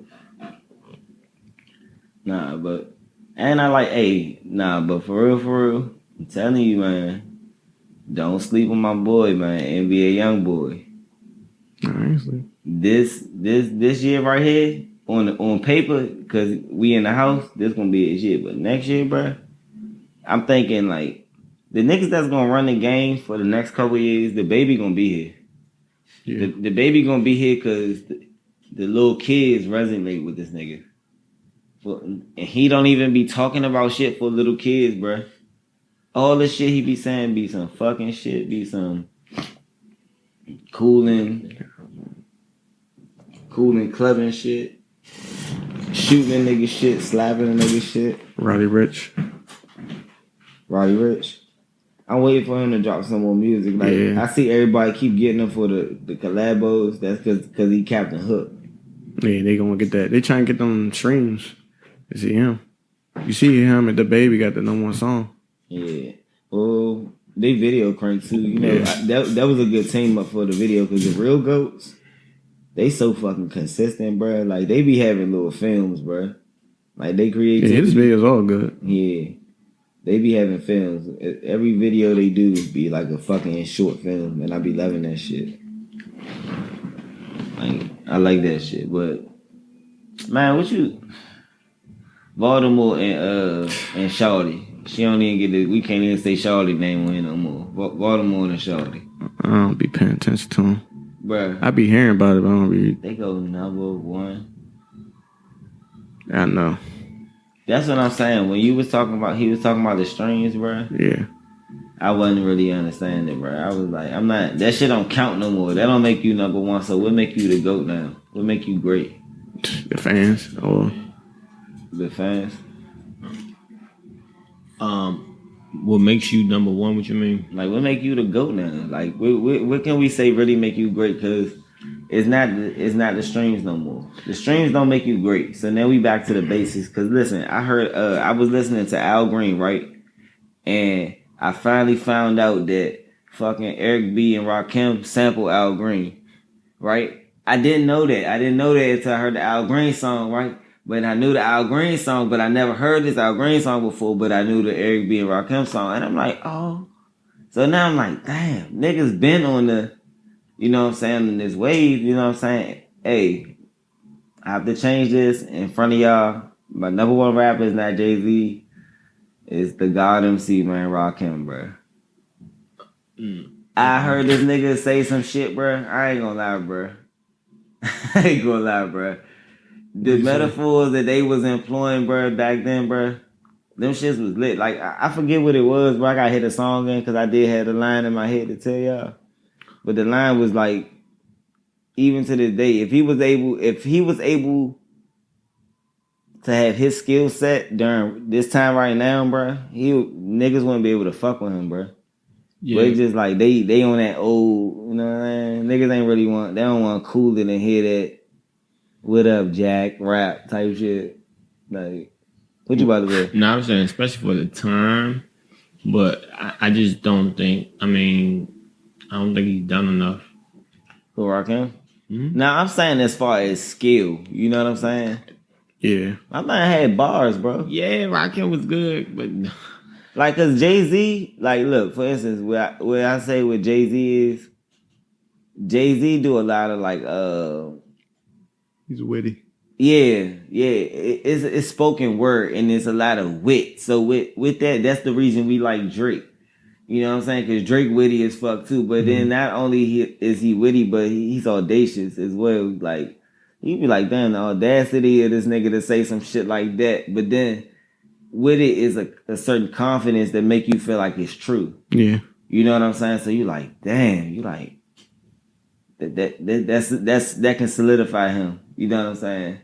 Nah, but and I like, but for real, I'm telling you, man, don't sleep with my boy, man, NBA young boy. Honestly. This year right here, on paper, cause we in the house, this gonna be his shit. But next year, bro, I'm thinking like the niggas that's gonna run the game for the next couple years, the baby gonna be here. Yeah. The baby gonna be here cause the little kids resonate with this nigga. And he don't even be talking about shit for little kids, bro. All the shit he be saying be some fucking shit, be some cooling clubbing shit, shooting a nigga shit, slapping a nigga shit. Roddy Ricch. I'm waiting for him to drop some more music. Like I see everybody keep getting him for the collabos. That's because he Captain Hook. Yeah, they gonna get that. They trying to get them streams. You see him. You see him and the baby got the #1 song. Yeah. Well, they video crank too. You know, that was a good team up for the video because the real goats, they so fucking consistent, bro. Like they be having little films, bro. Like they create. Yeah, his videos all good. Yeah. They be having films. Every video they do be like a fucking short film, and I be loving that shit. Like I like that shit, but man, what you? Baltimore and Shawty. She don't even get we can't even say Shawty name on here no more. Baltimore and Shawty. I don't be paying attention to them. Bruh. I be hearing about it, but I don't be. They go #1. I know. That's what I'm saying. When he was talking about the streams, bruh. Yeah. I wasn't really understanding, bruh. I was like, I'm not. That shit don't count no more. That don't make you #1. So what make you the GOAT now? What make you great? The fans or the fans. What makes you #1? What you mean? Like, what make you the GOAT now? Like, what can we say really make you great? Because it's not the streams no more. The streams don't make you great. So now we back to the basics. Because listen, I heard I was listening to Al Green, right? And I finally found out that fucking Eric B and Rakim sample Al Green, right? I didn't know that. Until I heard the Al Green song, right? But I knew the Al Green song, but I never heard this Al Green song before, but I knew the Eric B and Rakim song. And I'm like, oh. So now I'm like, damn, niggas been on the, you know what I'm saying, on this wave, you know what I'm saying? Hey, I have to change this in front of y'all. My #1 rapper is not Jay-Z. It's the God MC, man, Rakim, bro. I heard this nigga say some shit, bro. I ain't gonna lie, bro. The metaphors that they was employing, bro, back then, bro, them shits was lit. Like, I forget what it was, bro. I gotta hit a song in because I did have the line in my head to tell y'all. But the line was like, even to this day, if he was able to have his skill set during this time right now, bro, niggas wouldn't be able to fuck with him, bro. Yeah. But it's just like they on that old, you know what I mean? Niggas ain't really they don't want cooler than hear that "What up, Jack?" rap type shit. Like, what you about to do? No, I'm saying especially for the time, but I just don't think. I don't think he's done enough. For Rakim? Mm-hmm. Now I'm saying as far as skill, you know what I'm saying? Yeah. I might have had bars, bro. Yeah, Rakim was good, but Like, cause Jay-Z, like, look, for instance, what I say with Jay-Z is, Jay-Z do a lot of like, He's witty. yeah, it's spoken word and it's a lot of wit. So with that, that's the reason we like Drake. You know what I'm saying? Because Drake witty as fuck too. But then not only is he witty, but he's audacious as well. Like, you be like, damn, the audacity of this nigga to say some shit like that. But then with it is a certain confidence that make you feel like it's true. Yeah. You know what I'm saying? So you like, damn, you like that can solidify him. You know what I'm saying?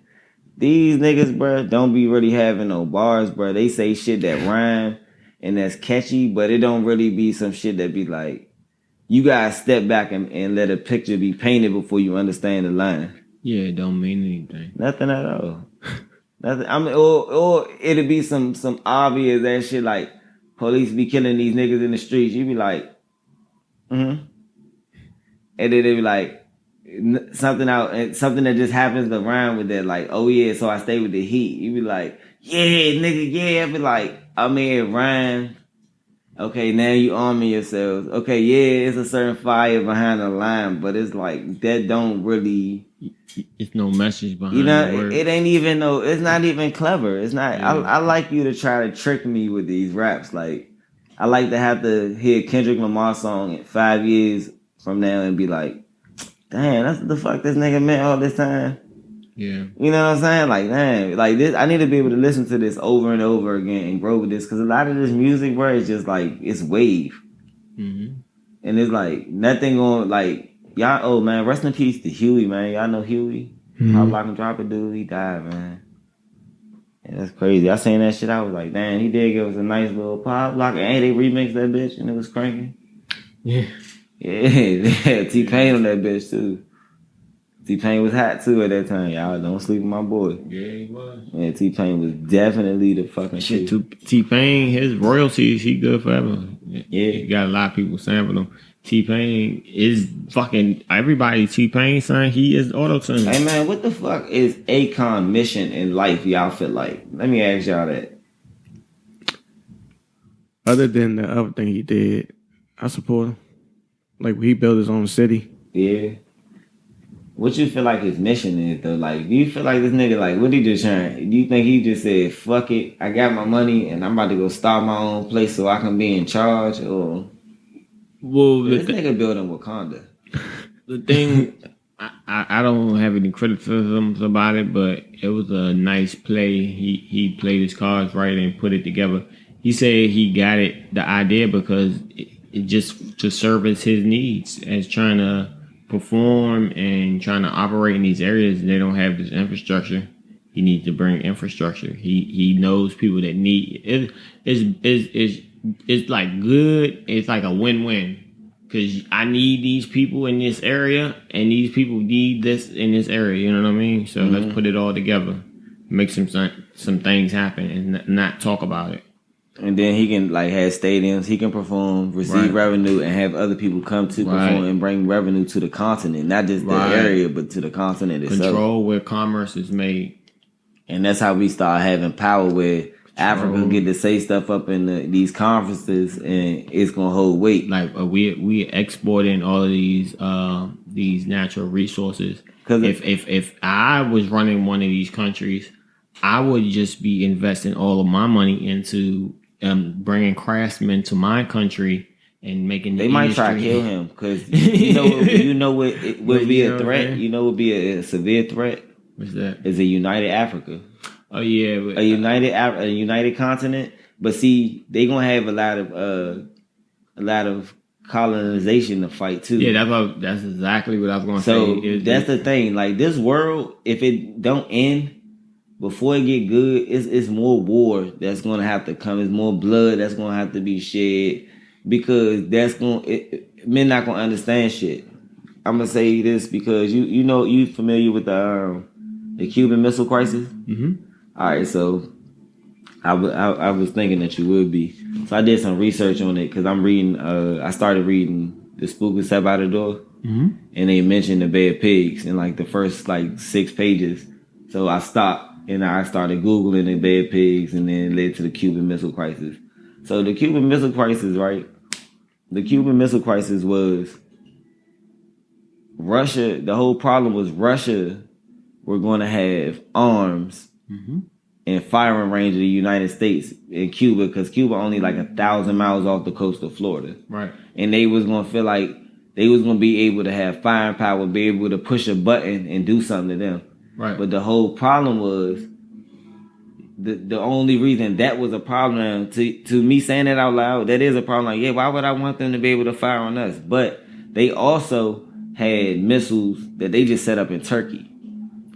These niggas, bro, don't be really having no bars, bro. They say shit that rhyme and that's catchy, but it don't really be some shit that be like, you gotta step back and let a picture be painted before you understand the line. Yeah, it don't mean anything. Nothing at all. Nothing. I mean, or it'll be some obvious ass shit like police be killing these niggas in the streets. You be like, and then they be like, something that just happens to rhyme with that, like, oh yeah, so I stay with the heat. You be like, yeah, nigga, yeah. I be like, I mean, it rhymes. Okay, now you arming yourselves. Okay, yeah, it's a certain fire behind the line, but it's like that don't really. It's no message behind. You know, the word. it ain't even no. It's not even clever. It's not. Yeah. I like you to try to trick me with these raps. Like, I like to have to hear Kendrick Lamar song in 5 years from now and be like, damn, that's what the fuck this nigga meant all this time. Yeah. You know what I'm saying? Like, damn, like this, I need to be able to listen to this over and over again and grow with this. Cause a lot of this music, bro, is just like, it's wave. Mm-hmm. And it's like, nothing on, like, y'all, oh man, rest in peace to Huey, man. Y'all know Huey? Pop Lock and Drop It dude, he died, man. Yeah, that's crazy. I seen that shit, I was like, damn, he did give us a nice little pop lock. And they remixed that bitch and it was cranking. Yeah. Yeah, T-Pain on that bitch too. T-Pain was hot too at that time. Y'all don't sleep with my boy. Yeah, he was. Yeah, T-Pain was definitely the fucking shit. T-Pain, his royalties, he good forever. Yeah. He got a lot of people sampling him. T-Pain is fucking everybody. T-Pain son, he is auto-tune. Hey man, what the fuck is Akon mission in life, y'all feel like? Let me ask y'all that. Other than the other thing he did, I support him. Like, he built his own city. Yeah. What you feel like his mission is though? Like, do you feel like this nigga, like, what he just trying? Do you think he just said, fuck it, I got my money and I'm about to go start my own place so I can be in charge? Or well, this nigga building Wakanda? The thing, I don't have any criticisms about it, but it was a nice play. He played his cards right and put it together. He said he got it, the idea, because it just to service his needs as trying to perform and trying to operate in these areas. They don't have this infrastructure. He needs to bring infrastructure. He knows people that need it. It's like good. It's like a win-win because I need these people in this area and these people need this in this area. You know what I mean? So let's put it all together, make some things happen, and not talk about it. And then he can like have stadiums, he can perform, receive revenue, and have other people come to perform and bring revenue to the continent, not just the area, but to the continent itself. Control where commerce is made, and that's how we start having power. Where Africa get to say stuff up in these conferences, and it's gonna hold weight. Like we exporting all of these natural resources. Because if I was running one of these countries, I would just be investing all of my money into bringing craftsmen to my country and making the might industry. try to kill him because you know what would be a threat. You know, would be a severe threat. What's that? Is a united Africa. Oh yeah, a united continent. But see, they gonna have a lot of colonization to fight too. Yeah, that's exactly what I was gonna say. So that's the thing. Like this world, if it don't end before it get good, it's more war that's gonna have to come. It's more blood that's gonna have to be shed because men not gonna understand shit. I'm gonna say this because you know you familiar with the Cuban Missile Crisis. Mm-hmm. All right, so I was thinking that you would be. So I did some research on it because I'm reading. I started reading The Spook That Sat by the Door, and they mentioned the Bay of Pigs in like the first like 6 pages. So I stopped and I started Googling the Bay of Pigs, and then it led to the Cuban Missile Crisis. So the Cuban Missile Crisis, right? The Cuban Missile Crisis was Russia. The whole problem was Russia were going to have arms and firing range of the United States in Cuba, because Cuba only like 1,000 miles off the coast of Florida. Right. And they was going to feel like they was going to be able to have firing power, be able to push a button and do something to them. Right. But the whole problem was, the only reason that was a problem, to me saying that out loud, that is a problem. Like, yeah, why would I want them to be able to fire on us? But they also had missiles that they just set up in Turkey.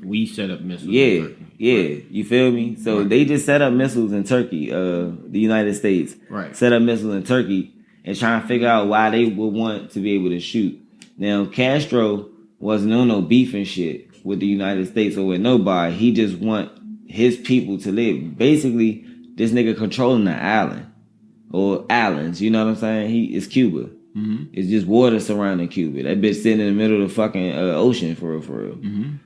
We set up missiles in Turkey. Yeah, you feel me? So they just set up missiles in Turkey, the United States. Right. Set up missiles in Turkey and trying to figure out why they would want to be able to shoot. Now, Castro wasn't on no beef and shit with the United States or with nobody. He just want his people to live. Basically, this nigga controlling the island. Or islands, you know what I'm saying? It's Cuba. It's just water surrounding Cuba. That bitch sitting in the middle of the fucking ocean, for real.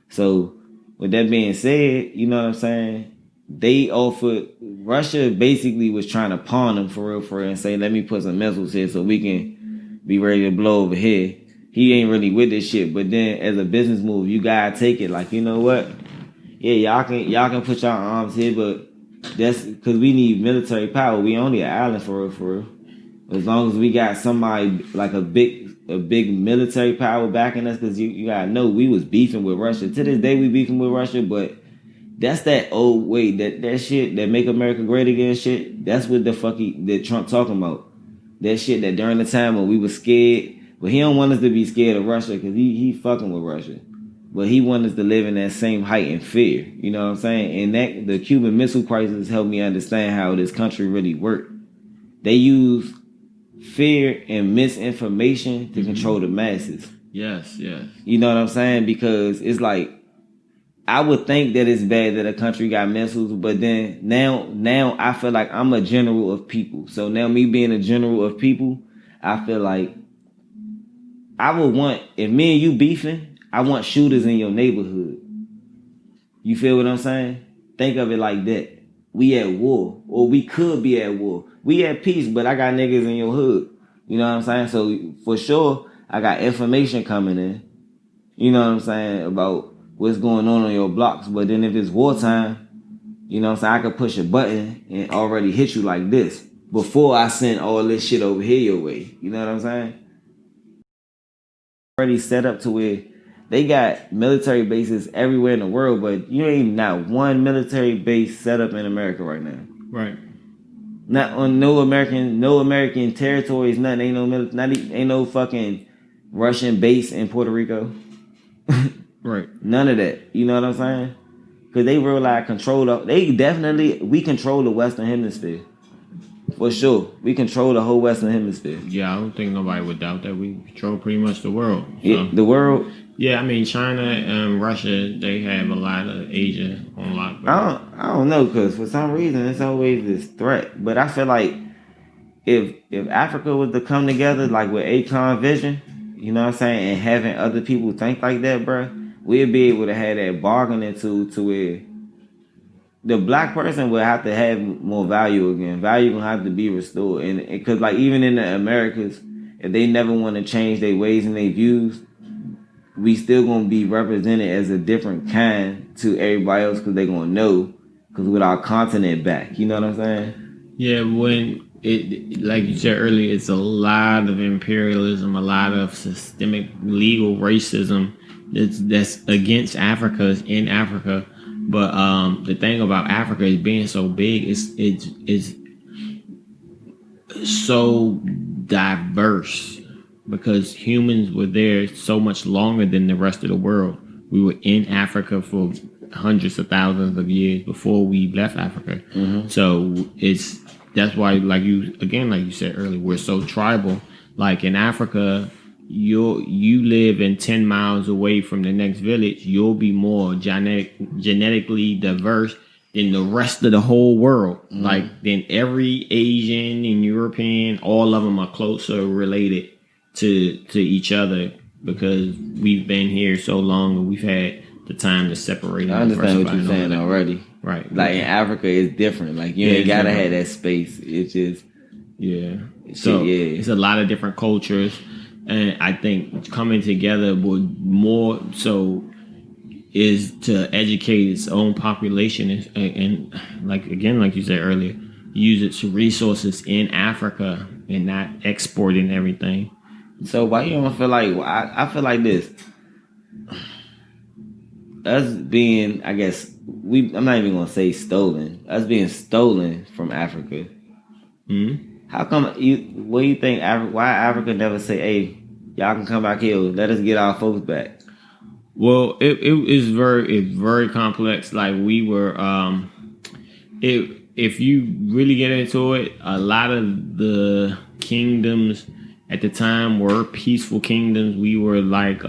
So, with that being said, you know what I'm saying? They offered, Russia basically was trying to pawn them for real, and say, let me put some missiles here so we can be ready to blow over here. He ain't really with this shit, but then as a business move, you gotta take it like, you know what? Yeah, y'all can put y'all arms here, but that's because we need military power. We only an island for real. As long as we got somebody like a big military power backing us, because you gotta know we was beefing with Russia. To this day we beefing with Russia, but that's that old way, that shit that make America great again shit. That's what that Trump talking about. That shit that during the time when we was scared, but he don't want us to be scared of Russia because he fucking with Russia. But he wants us to live in that same heightened fear. You know what I'm saying? And that the Cuban Missile Crisis helped me understand how this country really worked. They use fear and misinformation to control the masses. Yes. You know what I'm saying? Because it's like, I would think that it's bad that a country got missiles, but then now I feel like I'm a general of people. So now me being a general of people, I feel like I would want, if me and you beefing, I want shooters in your neighborhood. You feel what I'm saying? Think of it like that. We at war, or we could be at war. We at peace, but I got niggas in your hood. You know what I'm saying? So for sure, I got information coming in. You know what I'm saying? About what's going on your blocks. But then if it's wartime, you know what I'm saying? I could push a button and already hit you like this before I send all this shit over here your way. You know what I'm saying? Already set up to where they got military bases everywhere in the world, but you ain't not one military base set up in America right now. Right. Not on no American territories. Nothing. Ain't no fucking Russian base in Puerto Rico. Right. None of that. You know what I'm saying? Because they realize we control the Western Hemisphere. For sure. We control the whole Western Hemisphere. Yeah, I don't think nobody would doubt that. We control pretty much the world. So. Yeah, the world. Yeah, I mean, China and Russia, they have a lot of Asia on lock. I don't know, because for some reason, it's always this threat. But I feel like if Africa was to come together, like with Akon Vision, you know what I'm saying, and having other people think like that, bro, we'd be able to have that bargaining to where the black person will have to have more value again. Value gonna have to be restored, and because like even in the Americas, if they never want to change their ways and their views, we still gonna be represented as a different kind to everybody else because they gonna know, because with our continent back, you know what I'm saying? Yeah, when it, like you said earlier, it's a lot of imperialism, a lot of systemic legal racism that's against Africa, is in Africa. But the thing about Africa is being so big, it's so diverse because humans were there so much longer than the rest of the world. We were in Africa for hundreds of thousands of years before we left Africa. Mm-hmm. So that's why, like you said earlier, we're so tribal. Like in Africa, you live in 10 miles away from the next village, you'll be more genetically diverse than the rest of the whole world. Mm. Like, than every Asian and European, all of them are closer related to each other because we've been here so long and we've had the time to separate. I understand what you're saying already. Right. Like in Africa, it's different. Like you ain't gotta have that space. It's just Yeah. So it's a lot of different cultures, and I think coming together would more so is to educate its own population and like you said earlier, use its resources in Africa and not exporting everything. So why you don't feel like I feel like this? Us being, I guess I'm not even gonna say stolen. Us being stolen from Africa. Mm-hmm. How come what do you think? Why Africa never say, "Hey, y'all can come back here. Let us get our folks back"? Well, it's very complex. Like we were, if you really get into it, a lot of the kingdoms at the time were peaceful kingdoms. We were like,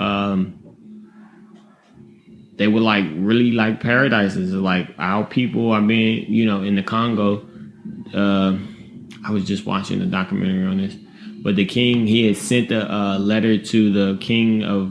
they were like really like paradises. Like our people, in the Congo. I was just watching a documentary on this, but the king, he had sent a letter to the king of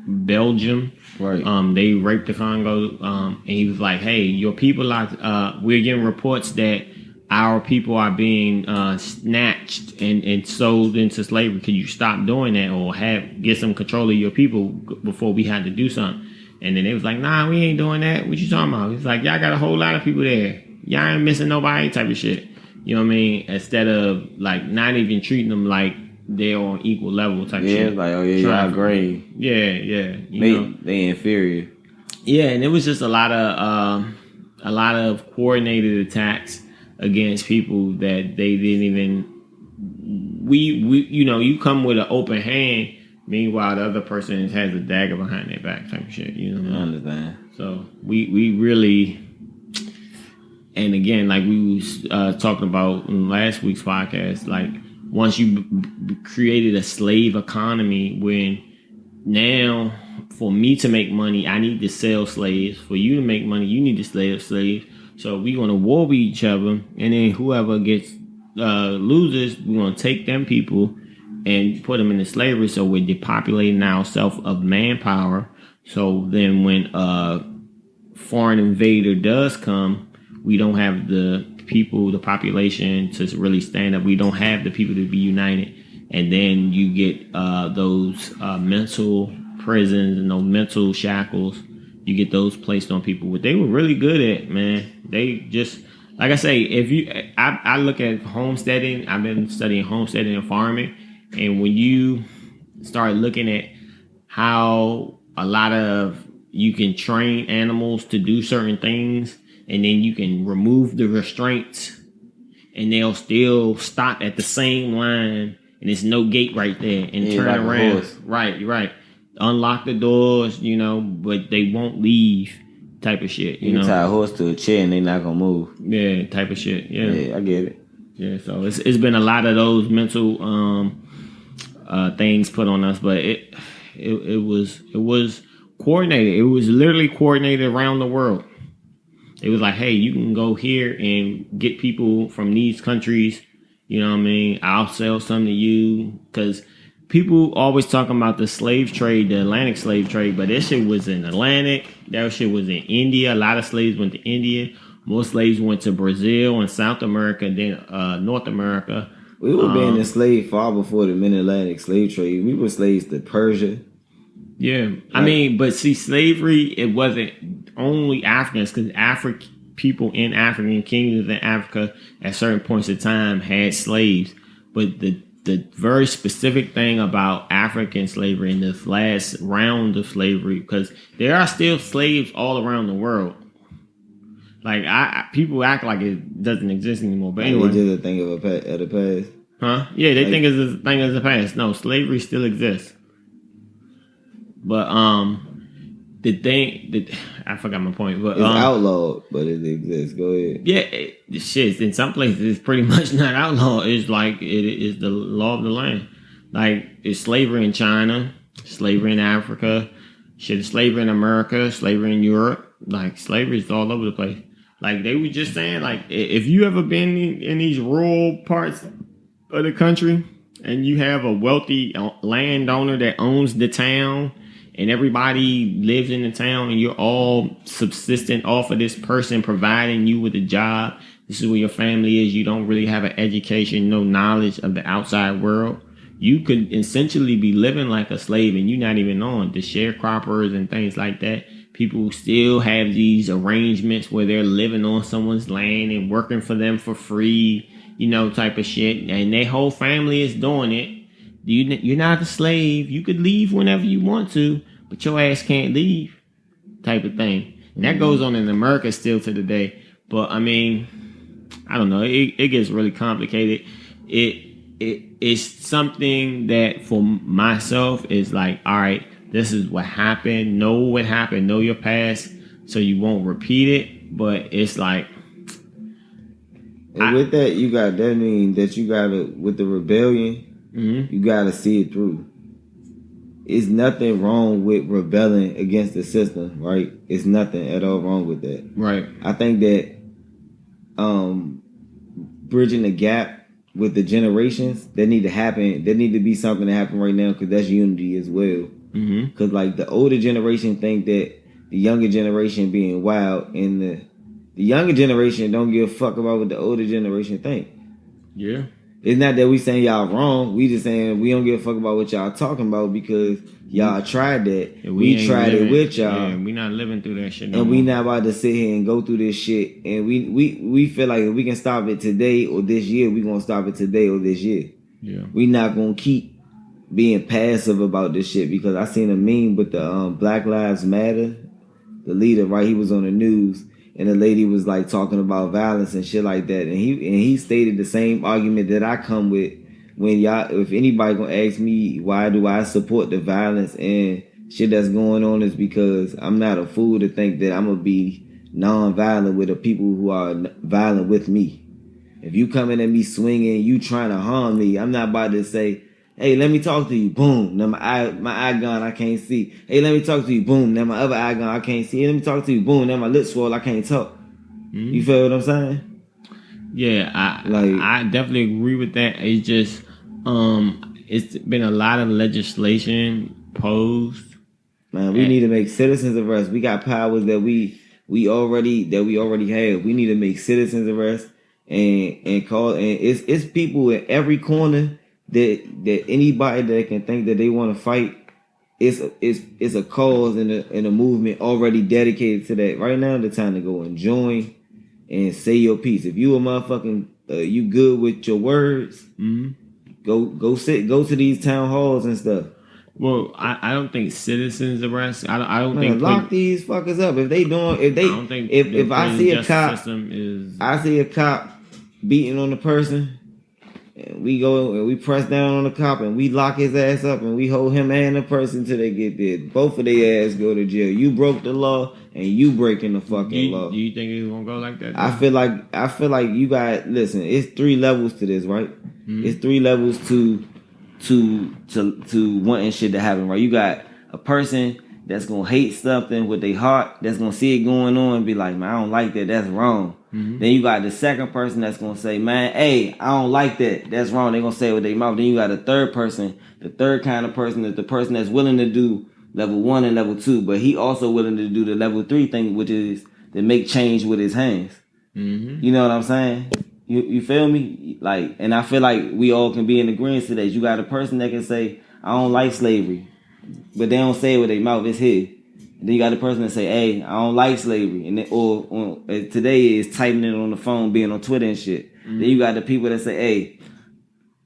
Belgium. Right. They raped the Congo, and he was like, "Hey, your people are. We're getting reports that our people are being snatched and sold into slavery. Could you stop doing that, or get some control of your people before we had to do something?" And then they was like, "Nah, we ain't doing that. What you talking about?" He's like, "Y'all got a whole lot of people there. Y'all ain't missing nobody," type of shit. You know what I mean? Instead of like not even treating them like they're on equal level type shit. Yeah, like, oh yeah, y'all great. Yeah. They inferior. Yeah, and it was just a lot of coordinated attacks against people that they didn't even. We you come with an open hand. Meanwhile, the other person has a dagger behind their back type of shit. You know what I mean? I understand. So we really. And again, like we was talking about in last week's podcast, like once you created a slave economy, when now for me to make money, I need to sell slaves. For you to make money, you need to sell slaves. So we're going to war with each other, and then whoever gets loses, we're going to take them people and put them into slavery. So we're depopulating ourselves of manpower. So then when a foreign invader does come, we don't have the people, the population to really stand up. We don't have the people to be united. And then you get those mental prisons and those mental shackles. You get those placed on people. What they were really good at, man. They just, like I say, I look at homesteading. I've been studying homesteading and farming. And when you start looking at how a lot of you can train animals to do certain things, and then you can remove the restraints, and they'll still stop at the same line, and there's no gate right there, and turn like around. Right. Unlock the doors, but they won't leave. Type of shit, you know. Tie a horse to a chair and they not gonna move. Yeah, type of shit. Yeah, I get it. Yeah, so it's been a lot of those mental things put on us, but it was coordinated. It was literally coordinated around the world. It was like, hey, you can go here and get people from these countries. You know what I mean? I'll sell some to you. Because people always talking about the slave trade, the Atlantic slave trade. But that shit was in Atlantic. That shit was in India. A lot of slaves went to India. Most slaves went to Brazil and South America and then North America. We were being enslaved far before the mid-Atlantic slave trade. We were slaves to Persia. Yeah. I mean, but see, slavery, it wasn't only Africans, because people in African kingdoms in Africa at certain points of time had slaves. But the very specific thing about African slavery in this last round of slavery, because there are still slaves all around the world. Like, people act like it doesn't exist anymore. But anyway. It's just a thing of the past. Huh? Yeah, they think it's a thing of the past. No, slavery still exists. But the thing that I forgot my point, but it's outlawed, but it exists. Go ahead. Yeah, the shit in some places it's pretty much not outlawed. It's like it is the law of the land. Like it's slavery in China, slavery in Africa, slavery in America, slavery in Europe. Like slavery is all over the place. Like they were just saying, like if you ever been in these rural parts of the country and you have a wealthy landowner that owns the town. and everybody lives in the town and you're all subsistent off of this person providing you with a job. This is where your family is. You don't really have an education, no knowledge of the outside world. You could essentially be living like a slave and you're not even on the sharecroppers and things like that. People still have these arrangements where they're living on someone's land and working for them for free, type of shit. And their whole family is doing it. You're not a slave. You could leave whenever you want to, but your ass can't leave, type of thing. And that goes on in America still to the day. But I mean, I don't know. It gets really complicated. It's something that for myself is like, all right, this is what happened. Know what happened. Know your past so you won't repeat it. But it's like, and with that, that mean that you gotta, with the rebellion, you gotta see it through. It's nothing wrong with rebelling against the system, right? It's nothing at all wrong with that. Right. I think that bridging the gap with the generations, that need to happen. There need to be something to happen right now because that's unity as well. Because like the older generation think that the younger generation being wild, and the younger generation don't give a fuck about what the older generation think. Yeah. It's not that we saying y'all wrong. We just saying we don't give a fuck about what y'all talking about because y'all tried that. Yeah, we tried it with y'all. Yeah, we not living through that shit. And we not about to sit here and go through this shit. And we feel like if we can stop it today or this year, we gonna stop it today or this year. Yeah. We not gonna keep being passive about this shit because I seen a meme with the Black Lives Matter, the leader, right? He was on the news. And the lady was like talking about violence and shit like that. And he stated the same argument that I come with when if anybody gonna ask me why do I support the violence and shit that's going on, is because I'm not a fool to think that I'm gonna be non-violent with the people who are violent with me. If you coming at me swinging, you trying to harm me, I'm not about to say, hey, let me talk to you. Boom. Now my eye gone, I can't see. Hey, let me talk to you. Boom. Now my other eye gone, I can't see. Hey, let me talk to you. Boom. Now my lips swell, I can't talk. You feel what I'm saying? Yeah, I definitely agree with that. It's just it's been a lot of legislation posed. Man, we need to make citizens arrest. We got powers that we already have. We need to make citizens arrest and call, and it's people in every corner that anybody that can think that they want to fight, it's a cause and a movement already dedicated to that. Right now, the time to go and join and say your piece. If you a motherfucking you good with your words, go to these town halls and stuff. Well, I don't think citizens arrest. I don't think lock these fuckers up if they doing if I see a cop I see a cop beating on the person. And we go and we press down on the cop and we lock his ass up and we hold him and the person till they get dead. Both of their ass go to jail. You broke the law and you breaking the fucking law. Do you think it's gonna go like that? I feel like you got, listen. It's 3 levels to this, right? It's 3 levels to wanting shit to happen, right? You got a person that's gonna hate something with their heart, that's gonna see it going on and be like, man, I don't like that. That's wrong. Then you got the second person that's gonna say, man, hey, I don't like that. That's wrong. They're gonna say it with their mouth. Then you got a third person. The third kind of person is the person that's willing to do level 1 and level 2, but he also willing to do the level 3 thing, which is to make change with his hands. You know what I'm saying? You feel me? Like, and I feel like we all can be in agreement to that. You got a person that can say, I don't like slavery, but they don't say it with their mouth. It's here. And then you got the person that say, hey, I don't like slavery. And then, or today is typing it on the phone, being on Twitter and shit. Then you got the people that say, hey,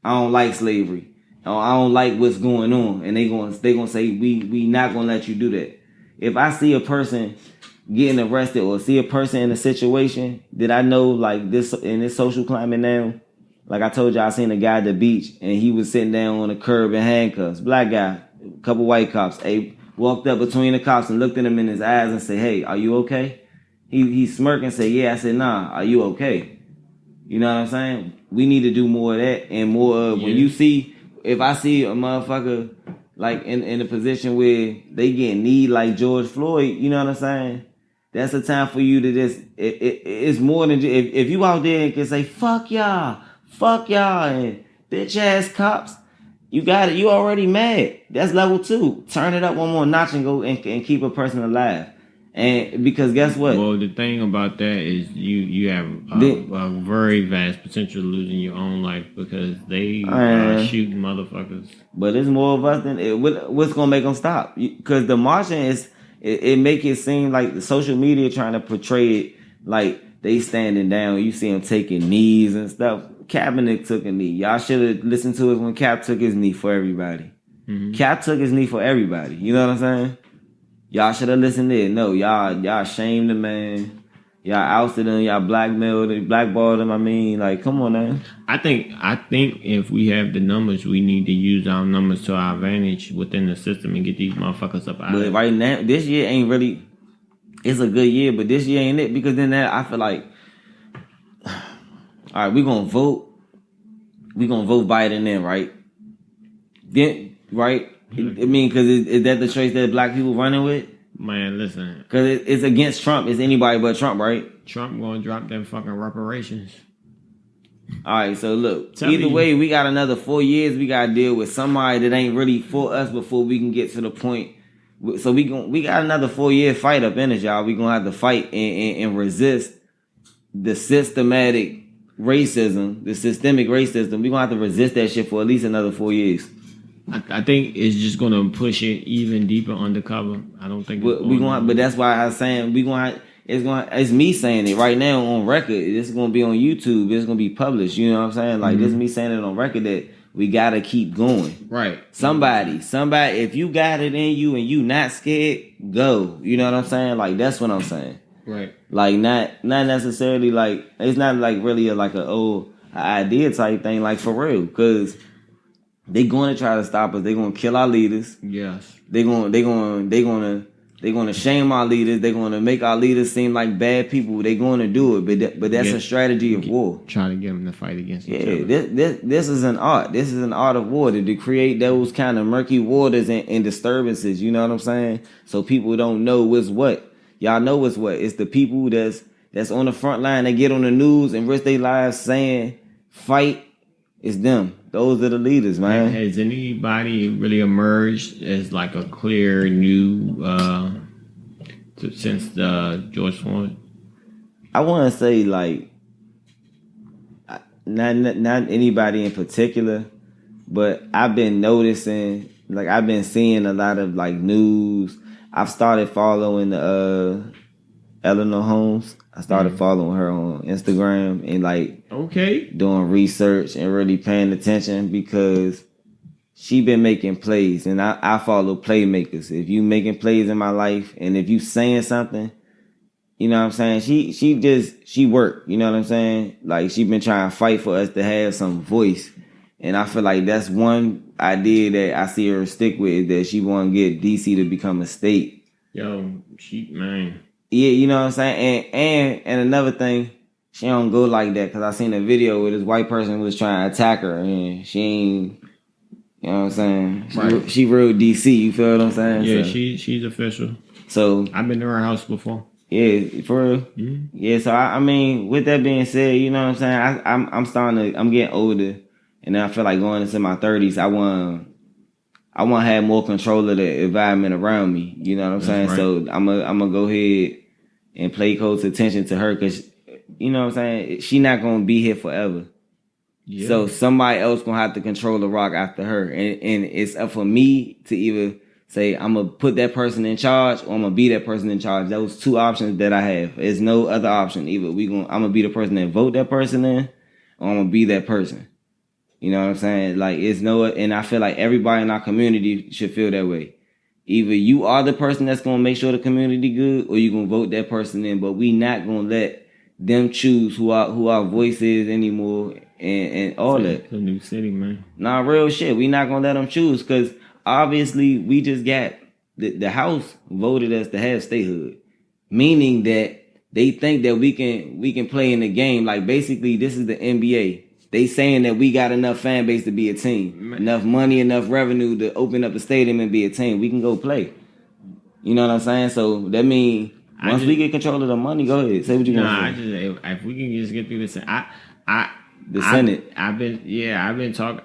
I don't like slavery. Or I don't like what's going on. And they gonna say, we not gonna let you do that. If I see a person getting arrested or see a person in a situation that I know, like this, in this social climate now, like I told you, I seen a guy at the beach and he was sitting down on the curb in handcuffs. Black guy, a couple white cops. Hey, walked up between the cops and looked at him in his eyes and said, hey, are you okay? He smirked and said, yeah. I said, nah, are you okay? You know what I'm saying? We need to do more of that and more of when you see, if I see a motherfucker like in a position where they get kneed like George Floyd, you know what I'm saying? That's the time for you to just, it's more than just, if you out there and can say, fuck y'all, and bitch ass cops, You got it. You already mad. That's level 2. Turn it up one more notch and go and keep a person alive. And because guess what? Well, the thing about that is you have a very vast potential of losing your own life because they are shooting motherfuckers. But it's more of us than what's gonna make them stop? Because the marching is it make it seem like the social media trying to portray it like they standing down. You see them taking knees and stuff. Kaepernick took a knee. Y'all should have listened to it when Cap took his knee for everybody. Mm-hmm. Cap took his knee for everybody. You know what I'm saying? Y'all should have listened to it. No, y'all shamed the man. Y'all ousted him. Y'all blackmailed him, blackballed him. I mean, like, come on, man. I think if we have the numbers, we need to use our numbers to our advantage within the system and get these motherfuckers up out of it. But right now, this year ain't really. It's a good year, but this year ain't it because then that I feel like, all right, we gonna vote. We gonna vote Biden in, right? Then, right? I mean, because is that the choice that black people running with? Man, listen. Because it's against Trump. It's anybody but Trump, right? Trump gonna drop them fucking reparations. All right, so look. Either way, we got another 4 years. We got to deal with somebody that ain't really for us before we can get to the point. So we got another 4-year fight up in us, y'all. We gonna have to fight and resist the systematic racism, the systemic racism. We gonna have to resist that shit for at least another 4 years. I think it's just gonna push it even deeper undercover. I don't think but that's why I was saying it's me saying it right now on record. This is gonna be on YouTube. It's gonna be published. You know what I'm saying? Like this is me saying it on record that we gotta keep going. Right. Somebody, if you got it in you and you not scared, go. You know what I'm saying? Like that's what I'm saying. Right. Like not necessarily like it's not like really an idea type thing, like for real, because they going to try to stop us. They going to kill our leaders. Yes. They going to shame our leaders. They going to make our leaders seem like bad people. They going to do it, but that's a strategy of war. Trying to get them to fight against each other. This is an art. This is an art of war to create those kind of murky waters and disturbances. You know what I'm saying? So people don't know what's what. Y'all know what's what. It's the people that's on the front line that get on the news and risk their lives saying fight. It's them. Those are the leaders, man. Has anybody really emerged as like a clear new since George Floyd? I want to say like not anybody in particular, but I've been noticing, like I've been seeing a lot of like news. I've started following Eleanor Holmes. I started following her on Instagram and like doing research and really paying attention because she been making plays and I follow playmakers. If you making plays in my life and if you saying something, you know what I'm saying? She worked, you know what I'm saying? Like she been trying to fight for us to have some voice. And I feel like that's one idea that I see her stick with is that she want to get DC to become a state. Yo, man. Yeah, you know what I'm saying? And another thing, she don't go like that because I seen a video where this white person was trying to attack her and she ain't, you know what I'm saying? She real DC, you feel what I'm saying? Yeah, so, she's official. So I've been to her house before. Yeah, for real. Mm-hmm. Yeah, so I mean, with that being said, you know what I'm saying? I'm getting older and I feel like going into my 30s, I want to have more control of the environment around me. You know what I'm saying? Right. So I'm gonna go ahead and pay close attention to her because, you know what I'm saying? She not going to be here forever. Yeah. So somebody else going to have to control the rock after her. And it's up for me to either say, I'm going to put that person in charge or I'm going to be that person in charge. Those two options that I have. There's no other option. Either I'm going to be the person that vote that person in or I'm going to be that person. You know what I'm saying? Like, and I feel like everybody in our community should feel that way. Either you are the person that's going to make sure the community good or you're going to vote that person in. But we not going to let them choose who our voice is anymore and all that. It's a new city, man. Nah, real shit. We not going to let them choose because obviously we just got the House voted us to have statehood. Meaning that they think that we can play in the game. Like basically this is the NBA. They saying that we got enough fan base to be a team. Enough money, enough revenue to open up a stadium and be a team. We can go play. You know what I'm saying? So that means once we get control of the money, go ahead. Say what you want to say. If we can just get through this, the Senate. I've been talking.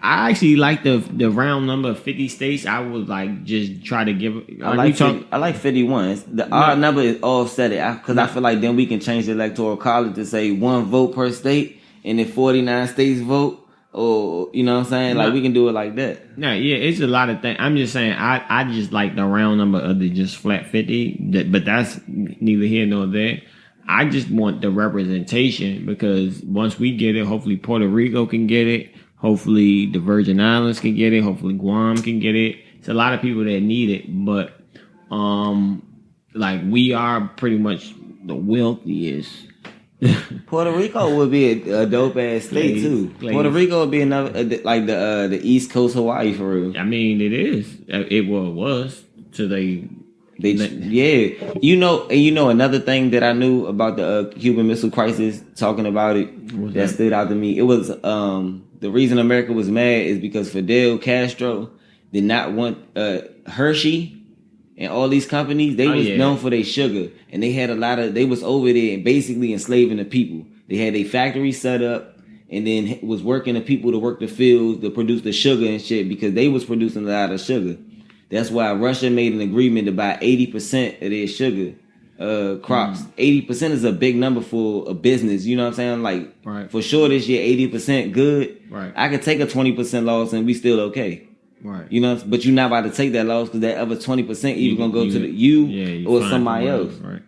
I actually like the round number of 50 states. I would like just try to give. I like 51. The odd number is offset it because I feel like then we can change the electoral college to say 1 vote per state, and if 49 states vote, or you know what I'm saying, like we can do it like that. No, yeah, it's a lot of things. I'm just saying, I just like the round number of the just flat 50. But that's neither here nor there. I just want the representation because once we get it, hopefully Puerto Rico can get it. Hopefully the Virgin Islands can get it. Hopefully Guam can get it. It's a lot of people that need it, but like we are pretty much the wealthiest. Puerto Rico would be a dope ass state too. Puerto Rico would be another like the East Coast Hawaii for real. I mean, it is. It was till they yeah. You know another thing that I knew about the Cuban Missile Crisis. Talking about it, that stood out to me. It was the reason America was mad is because Fidel Castro did not want Hershey and all these companies. They was known for their sugar, and they had they was over there and basically enslaving the people. They had a factory set up, and then was working the people to work the fields to produce the sugar and shit because they was producing a lot of sugar. That's why Russia made an agreement to buy 80% of their sugar crops. 80% is a big number for a business. You know what I'm saying? Like for sure this year 80% good. Right. I could take a 20% loss and we still okay. Right. You know, but you're not about to take that loss because that other 20% either gonna go to you or somebody else. Right.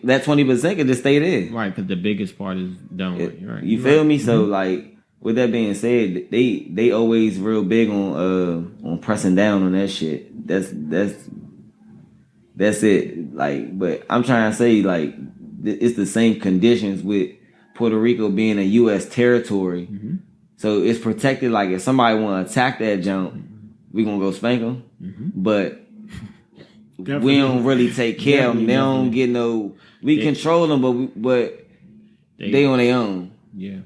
That 20% could just stay there. Right, because the biggest part is done with. Right. You feel me? So like, with that being said, they always real big on pressing down on that shit. That's it. Like, but I'm trying to say like it's the same conditions with Puerto Rico being a U.S. territory, so it's protected. Like if somebody want to attack that jump, we gonna go spank them. But we don't really take care of them. They don't get no. We control them, but they on their own. Yeah.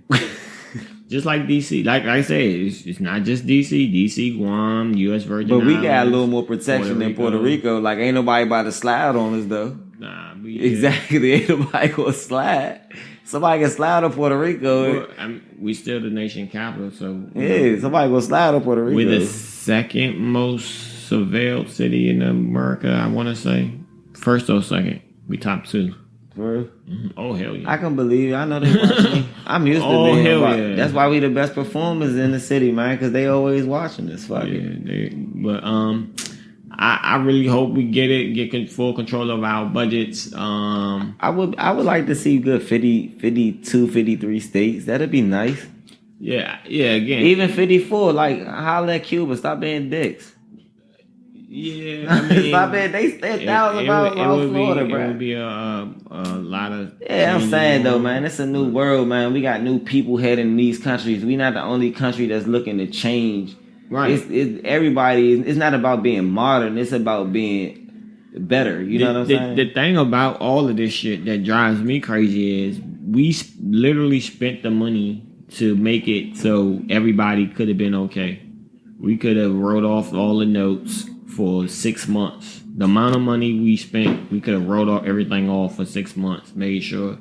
Just like DC, like I said, it's not just DC. DC, Guam, U.S. Virgin Islands. But we got a little more protection than Puerto Rico. Like, ain't nobody about to slide on us, though. Nah, exactly. Ain't nobody gonna slide. Somebody can slide on Puerto Rico. Well, we still the nation capital, so yeah, somebody gonna slide on Puerto Rico. We're the second most surveilled city in America. I want to say first or second. We top 2. Oh hell yeah! I can believe it. I know they watch me. I'm used to being. Hell yeah. That's why we the best performers in the city, man. Because they always watching us. Fuck But I really hope we get full control of our budgets. I would like to see good 52, 53 states. That'd be nice. Yeah. Again, even 54. Like holla at Cuba. Stop being dicks. Yeah, I mean, stop it. They stay 1,000 miles off Florida, bro. It would be a lot of. Yeah, I'm saying though, man, it's a new world, man. We got new people heading in these countries. We not the only country that's looking to change. Right. It's everybody. It's not about being modern. It's about being better. You know what I'm saying? The thing about all of this shit that drives me crazy is we literally spent the money to make it so everybody could have been okay. We could have wrote off all the notes for 6 months. The amount of money we spent, we could have wrote off everything off for 6 months. Made sure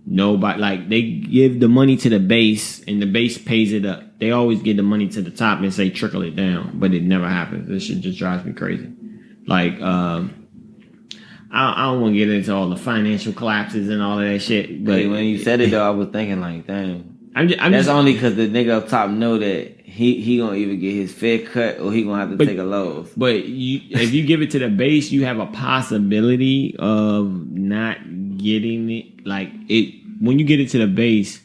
nobody, like, they give the money to the base and the base pays it up. They always give the money to the top and say trickle it down, but it never happens. This shit just drives me crazy. Like, I don't want to get into all the financial collapses and all of that shit. But when you said it though, I was thinking like, damn. That's just, only because the nigga up top know that he gonna either get his fair cut or he gonna have to take a loss. But if you give it to the base, you have a possibility of not getting it. Like it when you get it to the base,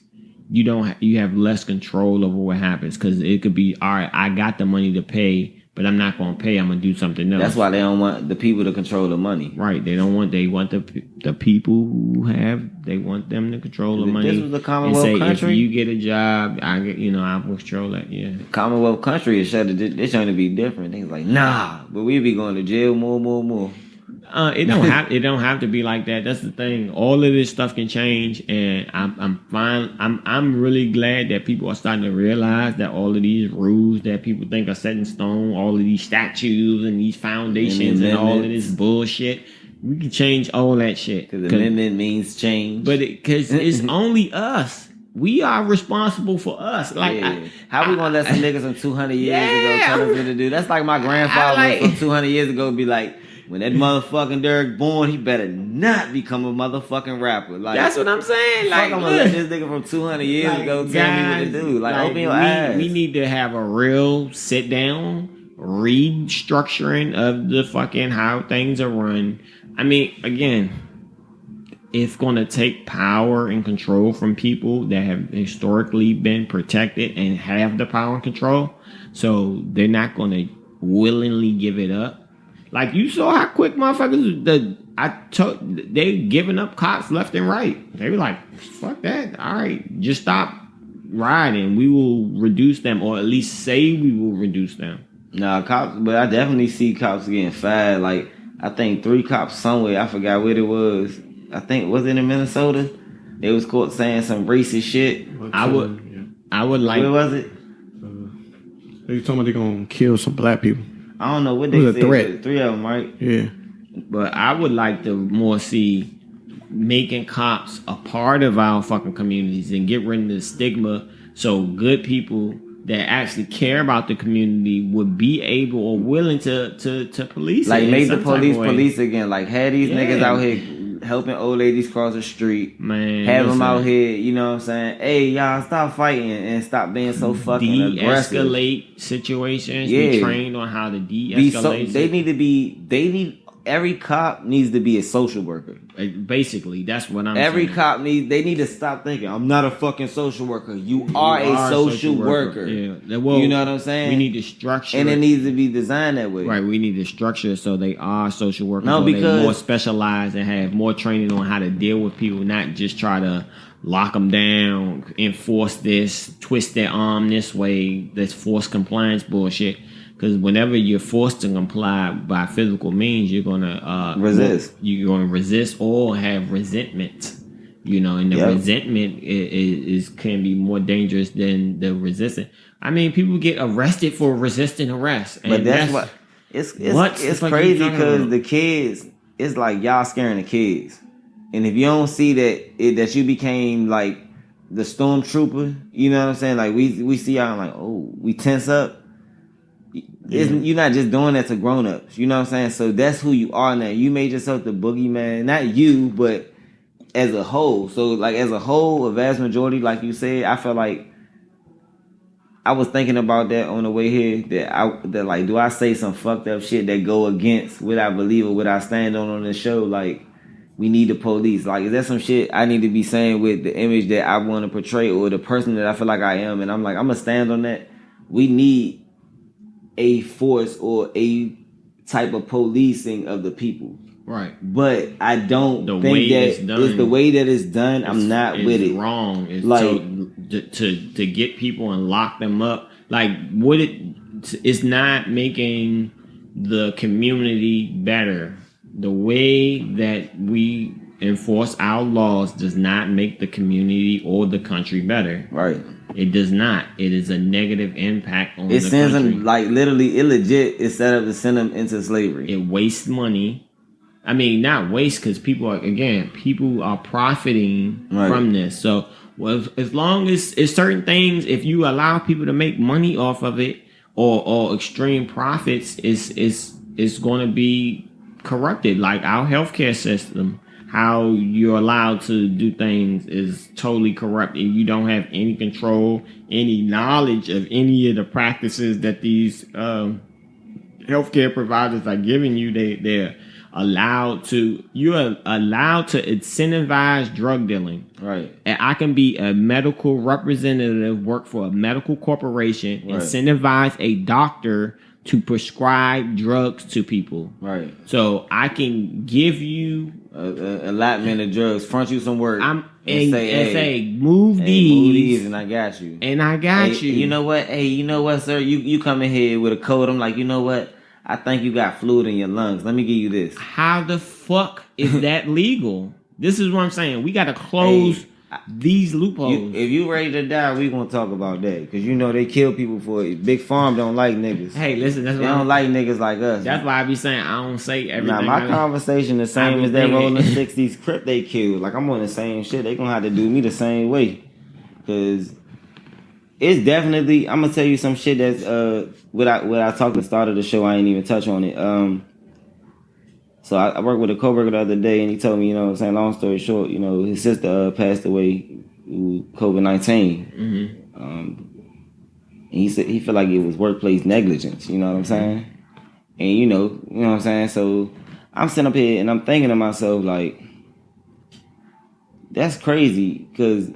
you have less control over what happens because it could be all right. I got the money to pay, but I'm not gonna pay. I'm gonna do something else. That's why they don't want the people to control the money. Right? They want the people who have. They want them to control the money. This was the Commonwealth country. If you get a job, I control that. Yeah. Commonwealth country is trying to be different. Things like nah, but we be going to jail more. It don't have to be like that. That's the thing. All of this stuff can change, and I'm fine. I'm really glad that people are starting to realize that all of these rules that people think are set in stone, all of these statues and these foundations and all of this bullshit, we can change all that shit. Because amendment means change. But because it's only us. we are responsible for us. Like, how we gonna let some niggas from 200 years ago tell us what to do? That's like my grandfather from 200 years ago be like, when that motherfucking Derek born, he better not become a motherfucking rapper. Like, that's what I'm saying. Like, I'm gonna let this nigga from 200 years ago tell me what to do. Like open your eyes. We need to have a real sit down, restructuring of the fucking how things are run. I mean, again, it's going to take power and control from people that have historically been protected and have the power and control. So they're not going to willingly give it up. Like, you saw how quick motherfuckers they giving up cops left and right. They were like, fuck that. All right, just stop riding. We will reduce them, or at least say we will reduce them. Nah, cops, but I definitely see cops getting fired. Like, I think 3 cops somewhere, I forgot what it was. I think, was it in Minnesota? They was caught saying some racist shit. I would like. Where was it? They told me they're gonna kill some black people. I don't know what they said. Threat. 3 of them, right? Yeah. But I would like to more see making cops a part of our fucking communities and get rid of the stigma, so good people that actually care about the community would be able or willing to police like it. Like, make the police again. Like, have these niggas out here helping old ladies cross the street. Man, have them out here, you know what I'm saying? Hey, y'all, stop fighting and stop being so fucking aggressive. De-escalate situations. Be trained on how to de-escalate. Every cop needs to be a social worker. Basically, that's what I'm saying. Every cop they need to stop thinking, I'm not a fucking social worker. You are a social worker. Yeah. Well, you know what I'm saying? We need to structure and it needs to be designed that way. Right, we need to structure so they are social workers. No, because they're more specialized and have more training on how to deal with people, not just try to lock them down, enforce this, twist their arm this way, this forced compliance bullshit. Because whenever you're forced to comply by physical means, you're gonna resist. You're gonna resist or have resentment. You know, and the resentment can be more dangerous than the resistance. I mean, people get arrested for resisting arrest, and but that's what it's crazy because the kids. It's like y'all scaring the kids, and if you don't see that you became like the stormtrooper, you know what I'm saying? Like we see y'all like, oh, we tense up. You're not just doing that to grown-ups, you know what I'm saying? So that's who you are now. You made yourself the boogeyman, not you, but as a whole. So like as a whole, a vast majority, like you said, I feel like I was thinking about that on the way here. That like, do I say some fucked up shit that go against what I believe or what I stand on this show? Like, we need the police. Like, is that some shit I need to be saying with the image that I want to portray or the person that I feel like I am? And I'm like, I'm gonna stand on that. We need a force or a type of policing of the people. Right. But I don't think that it's the way that it's done. I'm not with it. Wrong. It's like to get people and lock them up. Like, it's not making the community better. The way that we enforce our laws does not make the community or the country better. Right. It does not. It is a negative impact on the country. It sends them, like, literally, illegit is set up to send them into slavery. It wastes money. I mean, not waste, because people are profiting from this. So, as long as it's certain things, if you allow people to make money off of it or extreme profits, it's going to be corrupted. Like our healthcare system. How you're allowed to do things is totally corrupt, and you don't have any control, any knowledge of any of the practices that these healthcare providers are giving you. You're allowed to incentivize drug dealing. Right. And I can be a medical representative, work for a medical corporation, incentivize a doctor to prescribe drugs to people. Right. So I can give you allotment of drugs, front you some work, and say, move these, and I got you. And I got you. You know what? Hey, you know what, sir? You come in here with a code. I'm like, you know what? I think you got fluid in your lungs. Let me give you this. How the fuck is that legal? This is what I'm saying. We got to close these loopholes. If you ready to die, we gonna talk about that, because you know they kill people for it. Big Farm don't like niggas. Hey, listen, they don't like niggas like us. That's why I be saying I don't say everything. Nah, my conversation the same as that rolling 60s Crip they killed. Like, I'm on the same shit. They gonna have to do me the same way. Because it's definitely, I'm gonna tell you some shit that's what I talked at the start of the show. I ain't even touch on it. So I worked with a coworker the other day, and he told me, you know what I'm saying, long story short, you know, his sister passed away with COVID-19. And he said he felt like it was workplace negligence, you know what I'm saying? And you know what I'm saying? So I'm sitting up here and I'm thinking to myself, like, that's crazy, because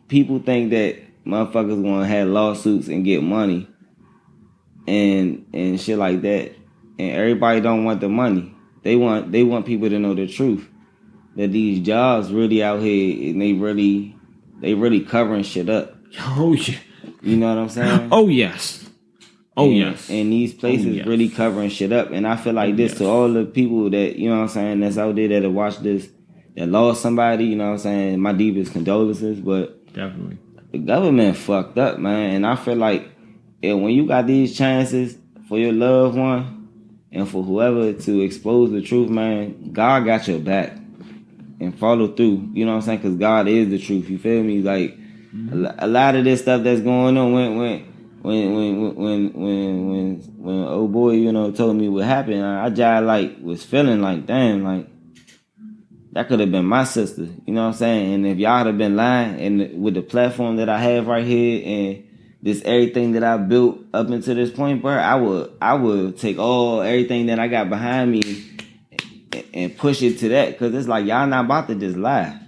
people think that motherfuckers gonna have lawsuits and get money and shit like that. And everybody don't want the money. They want people to know the truth. That these jobs really out here and they really covering shit up. Oh yeah. You know what I'm saying? Oh yes. Oh yes. And these places really covering shit up. And I feel like this to all the people that, you know what I'm saying, that's out there that have watched this, that lost somebody, you know what I'm saying? My deepest condolences, but definitely. The government fucked up, man. And I feel like when you got these chances for your loved one and for whoever to expose the truth, man, God got your back. And follow through, you know what I'm saying? Because God is the truth. You feel me? Like a lot of this stuff that's going on when old boy, you know, told me what happened, I just like was feeling like, damn, like that could have been my sister. You know what I'm saying? And if y'all had been lying, and with the platform that I have right here and this everything that I built up until this point, bro, I would take everything that I got behind me and push it to that, because it's like y'all not about to just lie.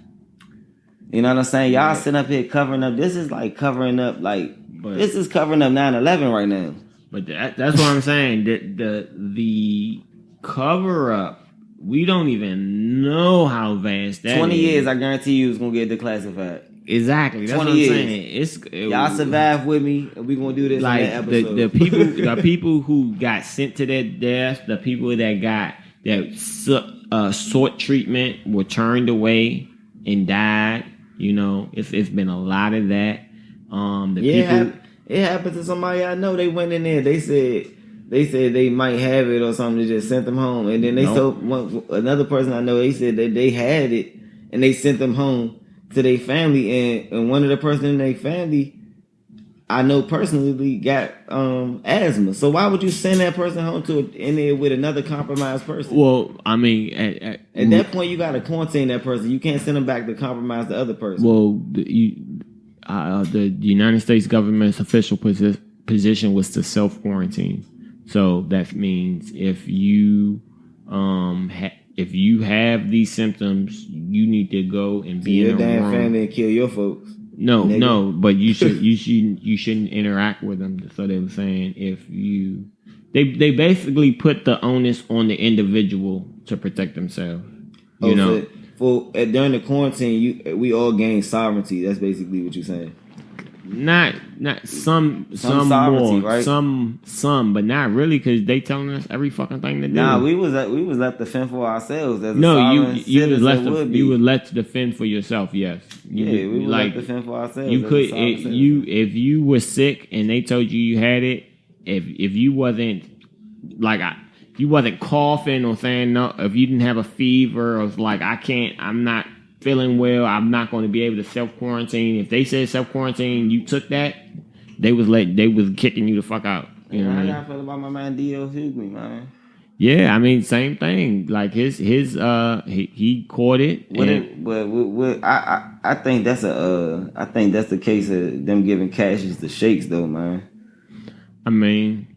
You know what I'm saying? Y'all sitting up here covering up. This is like covering up, this is covering up 9/11 right now. But that's what I'm saying. The cover up, we don't even know how vast that 20 is. years, I guarantee you, it's gonna get declassified. Exactly. That's 20 what I'm years. Saying. Y'all survive with me, and we gonna do this like in that episode. the people who got sent to their death, the people that got that short treatment were turned away and died. You know, it's been a lot of that. It happened to somebody I know. They went in there. They said they might have it or something. They just sent them home, and then they told another person I know. They said that they had it, and they sent them home to their family. And one of the person in their family, I know personally, got asthma. So why would you send that person home in there with another compromised person? Well, I mean, at that point, you got to quarantine that person. You can't send them back to compromise the other person. Well, the United States government's official position was to self-quarantine. So that means if you have these symptoms, you need to go and be in a damn room. family and kill your folks. No, but you shouldn't interact with them. So they were saying they basically put the onus on the individual to protect themselves. You know, during the quarantine, we all gain sovereignty. That's basically what you're saying. Not some more, right? Some, but not really, because they telling us every fucking thing to do. Nah, we was left to fend for ourselves. As you was left to fend for yourself. Yes, we were left to fend for ourselves. You could if you were sick and they told you had it. If you wasn't you wasn't coughing or saying no, if you didn't have a fever or like I'm not feeling well, I'm not going to be able to self-quarantine. If they said self-quarantine, you took that, they was kicking you the fuck out. You know what I feel about my man D.O. Hughley, man. Yeah, I mean, same thing. Like he caught it. I think that's the case of them giving cashes to sheikhs, though, man. I mean,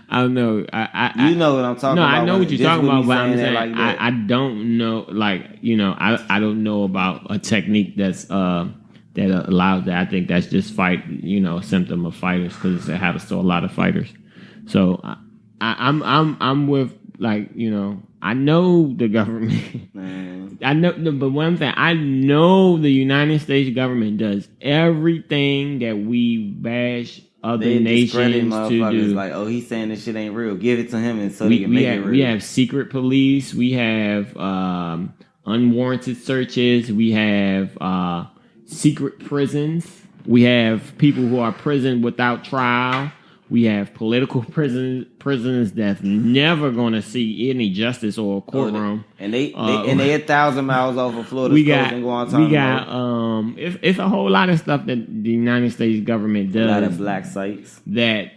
I don't know. You know what I'm talking about. No, I know what you're talking about, but I'm saying I don't know. Like, you know, I don't know about a technique that's that allows that. I think that's just a symptom of fighters, because it happens to a lot of fighters. So I'm with, like, you know, I know the government. Man. I know, but what I'm saying, I know the United States government does everything that we bash other nations to do. Like, oh, he's saying this shit ain't real. Give it to him, and so he can make it real. We have secret police. We have unwarranted searches. We have secret prisons. We have people who are prisoned without trial. We have political prisoners that's never going to see any justice or courtroom. And they 1,000 miles off of Florida. It's a whole lot of stuff that the United States government does. A lot of black sites that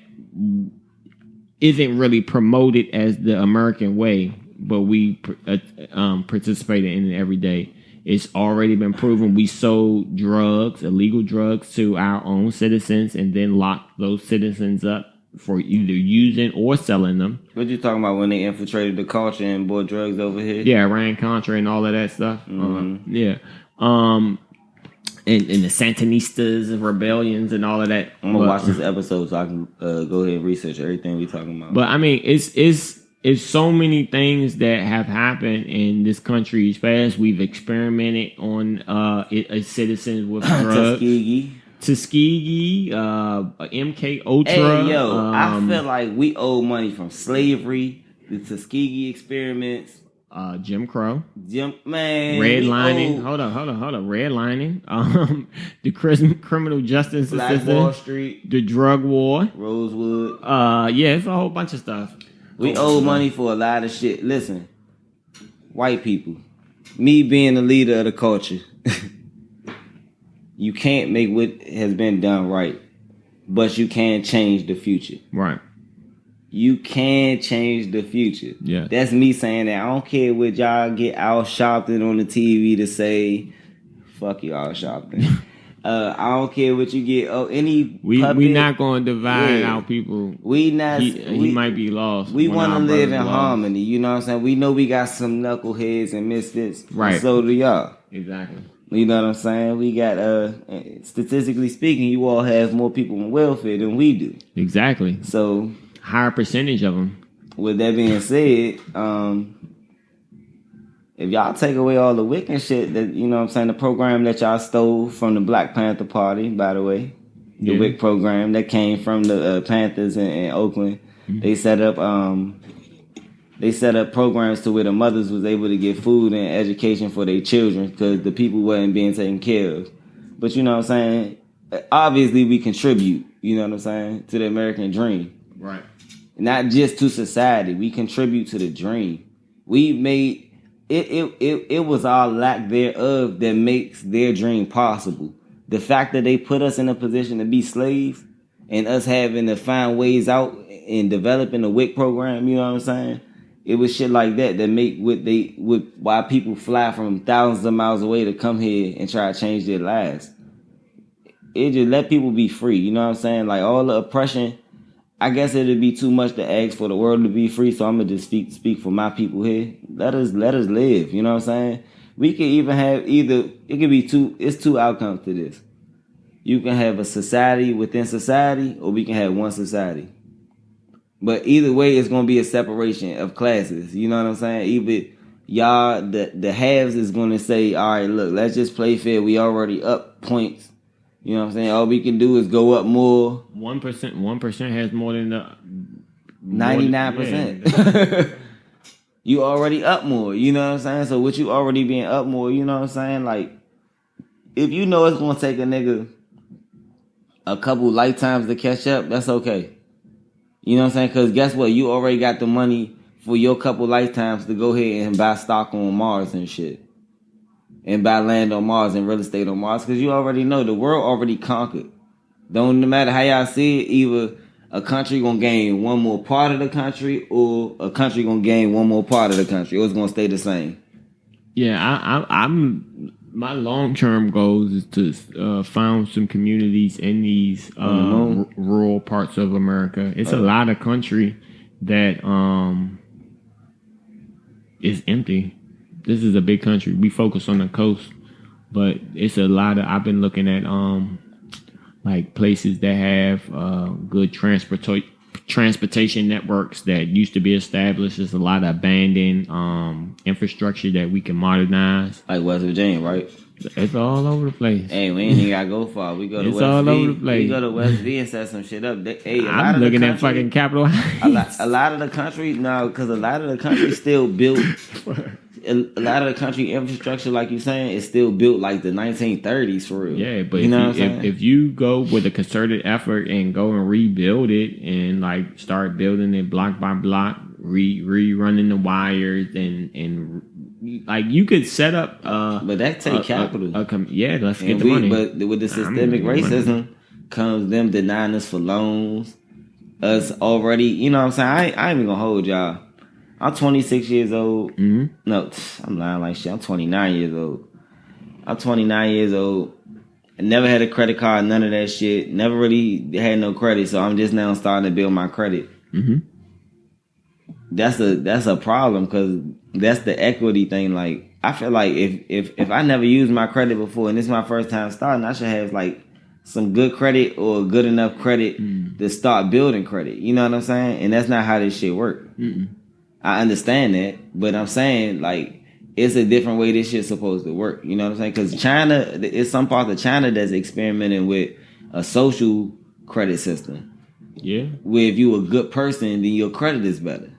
isn't really promoted as the American way, but we participate in it every day. It's already been proven we sold drugs, illegal drugs, to our own citizens and then locked those citizens up for either using or selling them. What you talking about when they infiltrated the culture and bought drugs over here? Yeah, Iran-Contra and all of that stuff. Mm-hmm. And the Sandinistas and rebellions and all of that. I'm going to watch this episode so I can go ahead and research everything we talking about. But, I mean, it's so many things that have happened in this country as fast. We've experimented on citizens with drugs. Tuskegee, MK Ultra. Hey, yo, I feel like we owe money from slavery, the Tuskegee experiments, Jim Crow, redlining. Hold on. Redlining. The criminal justice Black system, Wall Street, the drug war, Rosewood. Yeah, it's a whole bunch of stuff. We owe money for a lot of shit. Listen, white people, me being the leader of the culture, you can't make what has been done right, but you can change the future. Right. You can change the future. Yeah. That's me saying that. I don't care what y'all get Al Sharpton on the TV to say. Fuck you, Al Sharpton. I don't care what you get. We not going to divide out people. We not. He might be lost. We want to live in harmony. You know what I'm saying? We know we got some knuckleheads and misfits. Right. And so do y'all. Exactly. You know what I'm saying? We got, statistically speaking, you all have more people on welfare than we do. Exactly. So, higher percentage of them. With that being said, if y'all take away all the wicked shit that, you know what I'm saying, the program that y'all stole from the Black Panther Party, by the way, the WIC program that came from the Panthers in Oakland, mm-hmm. They set up programs to where the mothers was able to get food and education for their children because the people wasn't being taken care of. But you know what I'm saying? Obviously, we contribute, you know what I'm saying, to the American dream. Right. Not just to society. We contribute to the dream. We made... It was our lack thereof that makes their dream possible. The fact that they put us in a position to be slaves and us having to find ways out in developing the WIC program, you know what I'm saying? It was shit like that make why people fly from thousands of miles away to come here and try to change their lives. It just let people be free, you know what I'm saying? Like all the oppression, I guess it'd be too much to ask for the world to be free, so I'm gonna just speak for my people here. Let us live, you know what I'm saying? We could even have it's two outcomes to this. You can have a society within society, or we can have one society. But either way, it's going to be a separation of classes. You know what I'm saying? Either y'all, the haves is going to say, all right, look, let's just play fair. We already up points. You know what I'm saying? All we can do is go up more. 1% has more than the 99%. You already up more. You know what I'm saying? So with you already being up more, you know what I'm saying? Like, if you know it's going to take a nigga a couple lifetimes to catch up, that's okay. You know what I'm saying? Because guess what? You already got the money for your couple lifetimes to go ahead and buy stock on Mars and shit. And buy land on Mars and real estate on Mars. Because you already know the world already conquered. No matter how y'all see it, either a country going to gain one more part of the country or a country going to gain one more part of the country. Or it's going to stay the same. Yeah, I'm my long-term goals is to found some communities in these rural parts of America. It's a lot of country that is empty. This is a big country. We focus on the coast, but it's a lot of. I've been looking at like places that have good transportation networks that used to be established. There's a lot of abandoned infrastructure that we can modernize. Like West Virginia, right? It's all over the place. Hey, we ain't even gotta go far. We go to it's West all V. over the place. We go to West V and set some shit up. I'm looking at fucking Capitol Heights. A lot of the country, no, because a lot of the country still built a lot of the country infrastructure, like you're saying, is still built like the 1930s for real. Yeah, but if you go with a concerted effort and go and rebuild it and like start building it block by block, rerunning the wires and like you could set up. But that take capital. Let's get the money. But with the systemic racism comes them denying us for loans. Us already, you know what I'm saying? I ain't even gonna hold y'all. I'm 26 years old. Mm-hmm. No, I'm lying like shit. I'm 29 years old. I'm 29 years old. I never had a credit card, none of that shit. Never really had no credit, so I'm just now starting to build my credit. Mm-hmm. That's a problem because that's the equity thing. Like I feel like if I never used my credit before and this is my first time starting, I should have like some good credit or good enough credit to start building credit. You know what I'm saying? And that's not how this shit work. I understand that, but I'm saying like it's a different way this shit's supposed to work. You know what I'm saying? Because China, it's some parts of China that's experimenting with a social credit system. Yeah, where if you a good person, then your credit is better.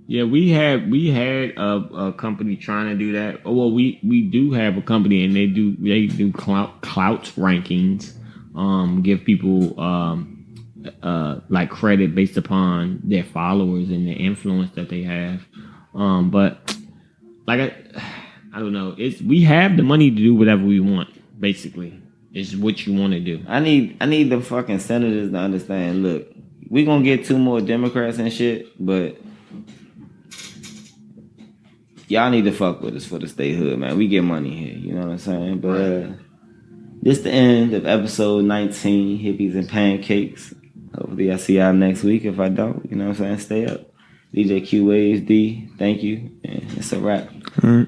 Yeah, we had a company trying to do that. Well, we do have a company and they do clout rankings. Give people like credit based upon their followers and the influence that they have. But like I don't know. We have the money to do whatever we want. Basically, it's what you want to do. I need the fucking senators to understand. Look, we gonna get 2 more Democrats and shit, but y'all need to fuck with us for the statehood, man. We get money here. You know what I'm saying? But this the end of episode 19, Hippies and Pancakes. Hopefully I see y'all next week. If I don't, you know what I'm saying? Stay up. DJ Q Waves D, thank you. And it's a wrap. All right.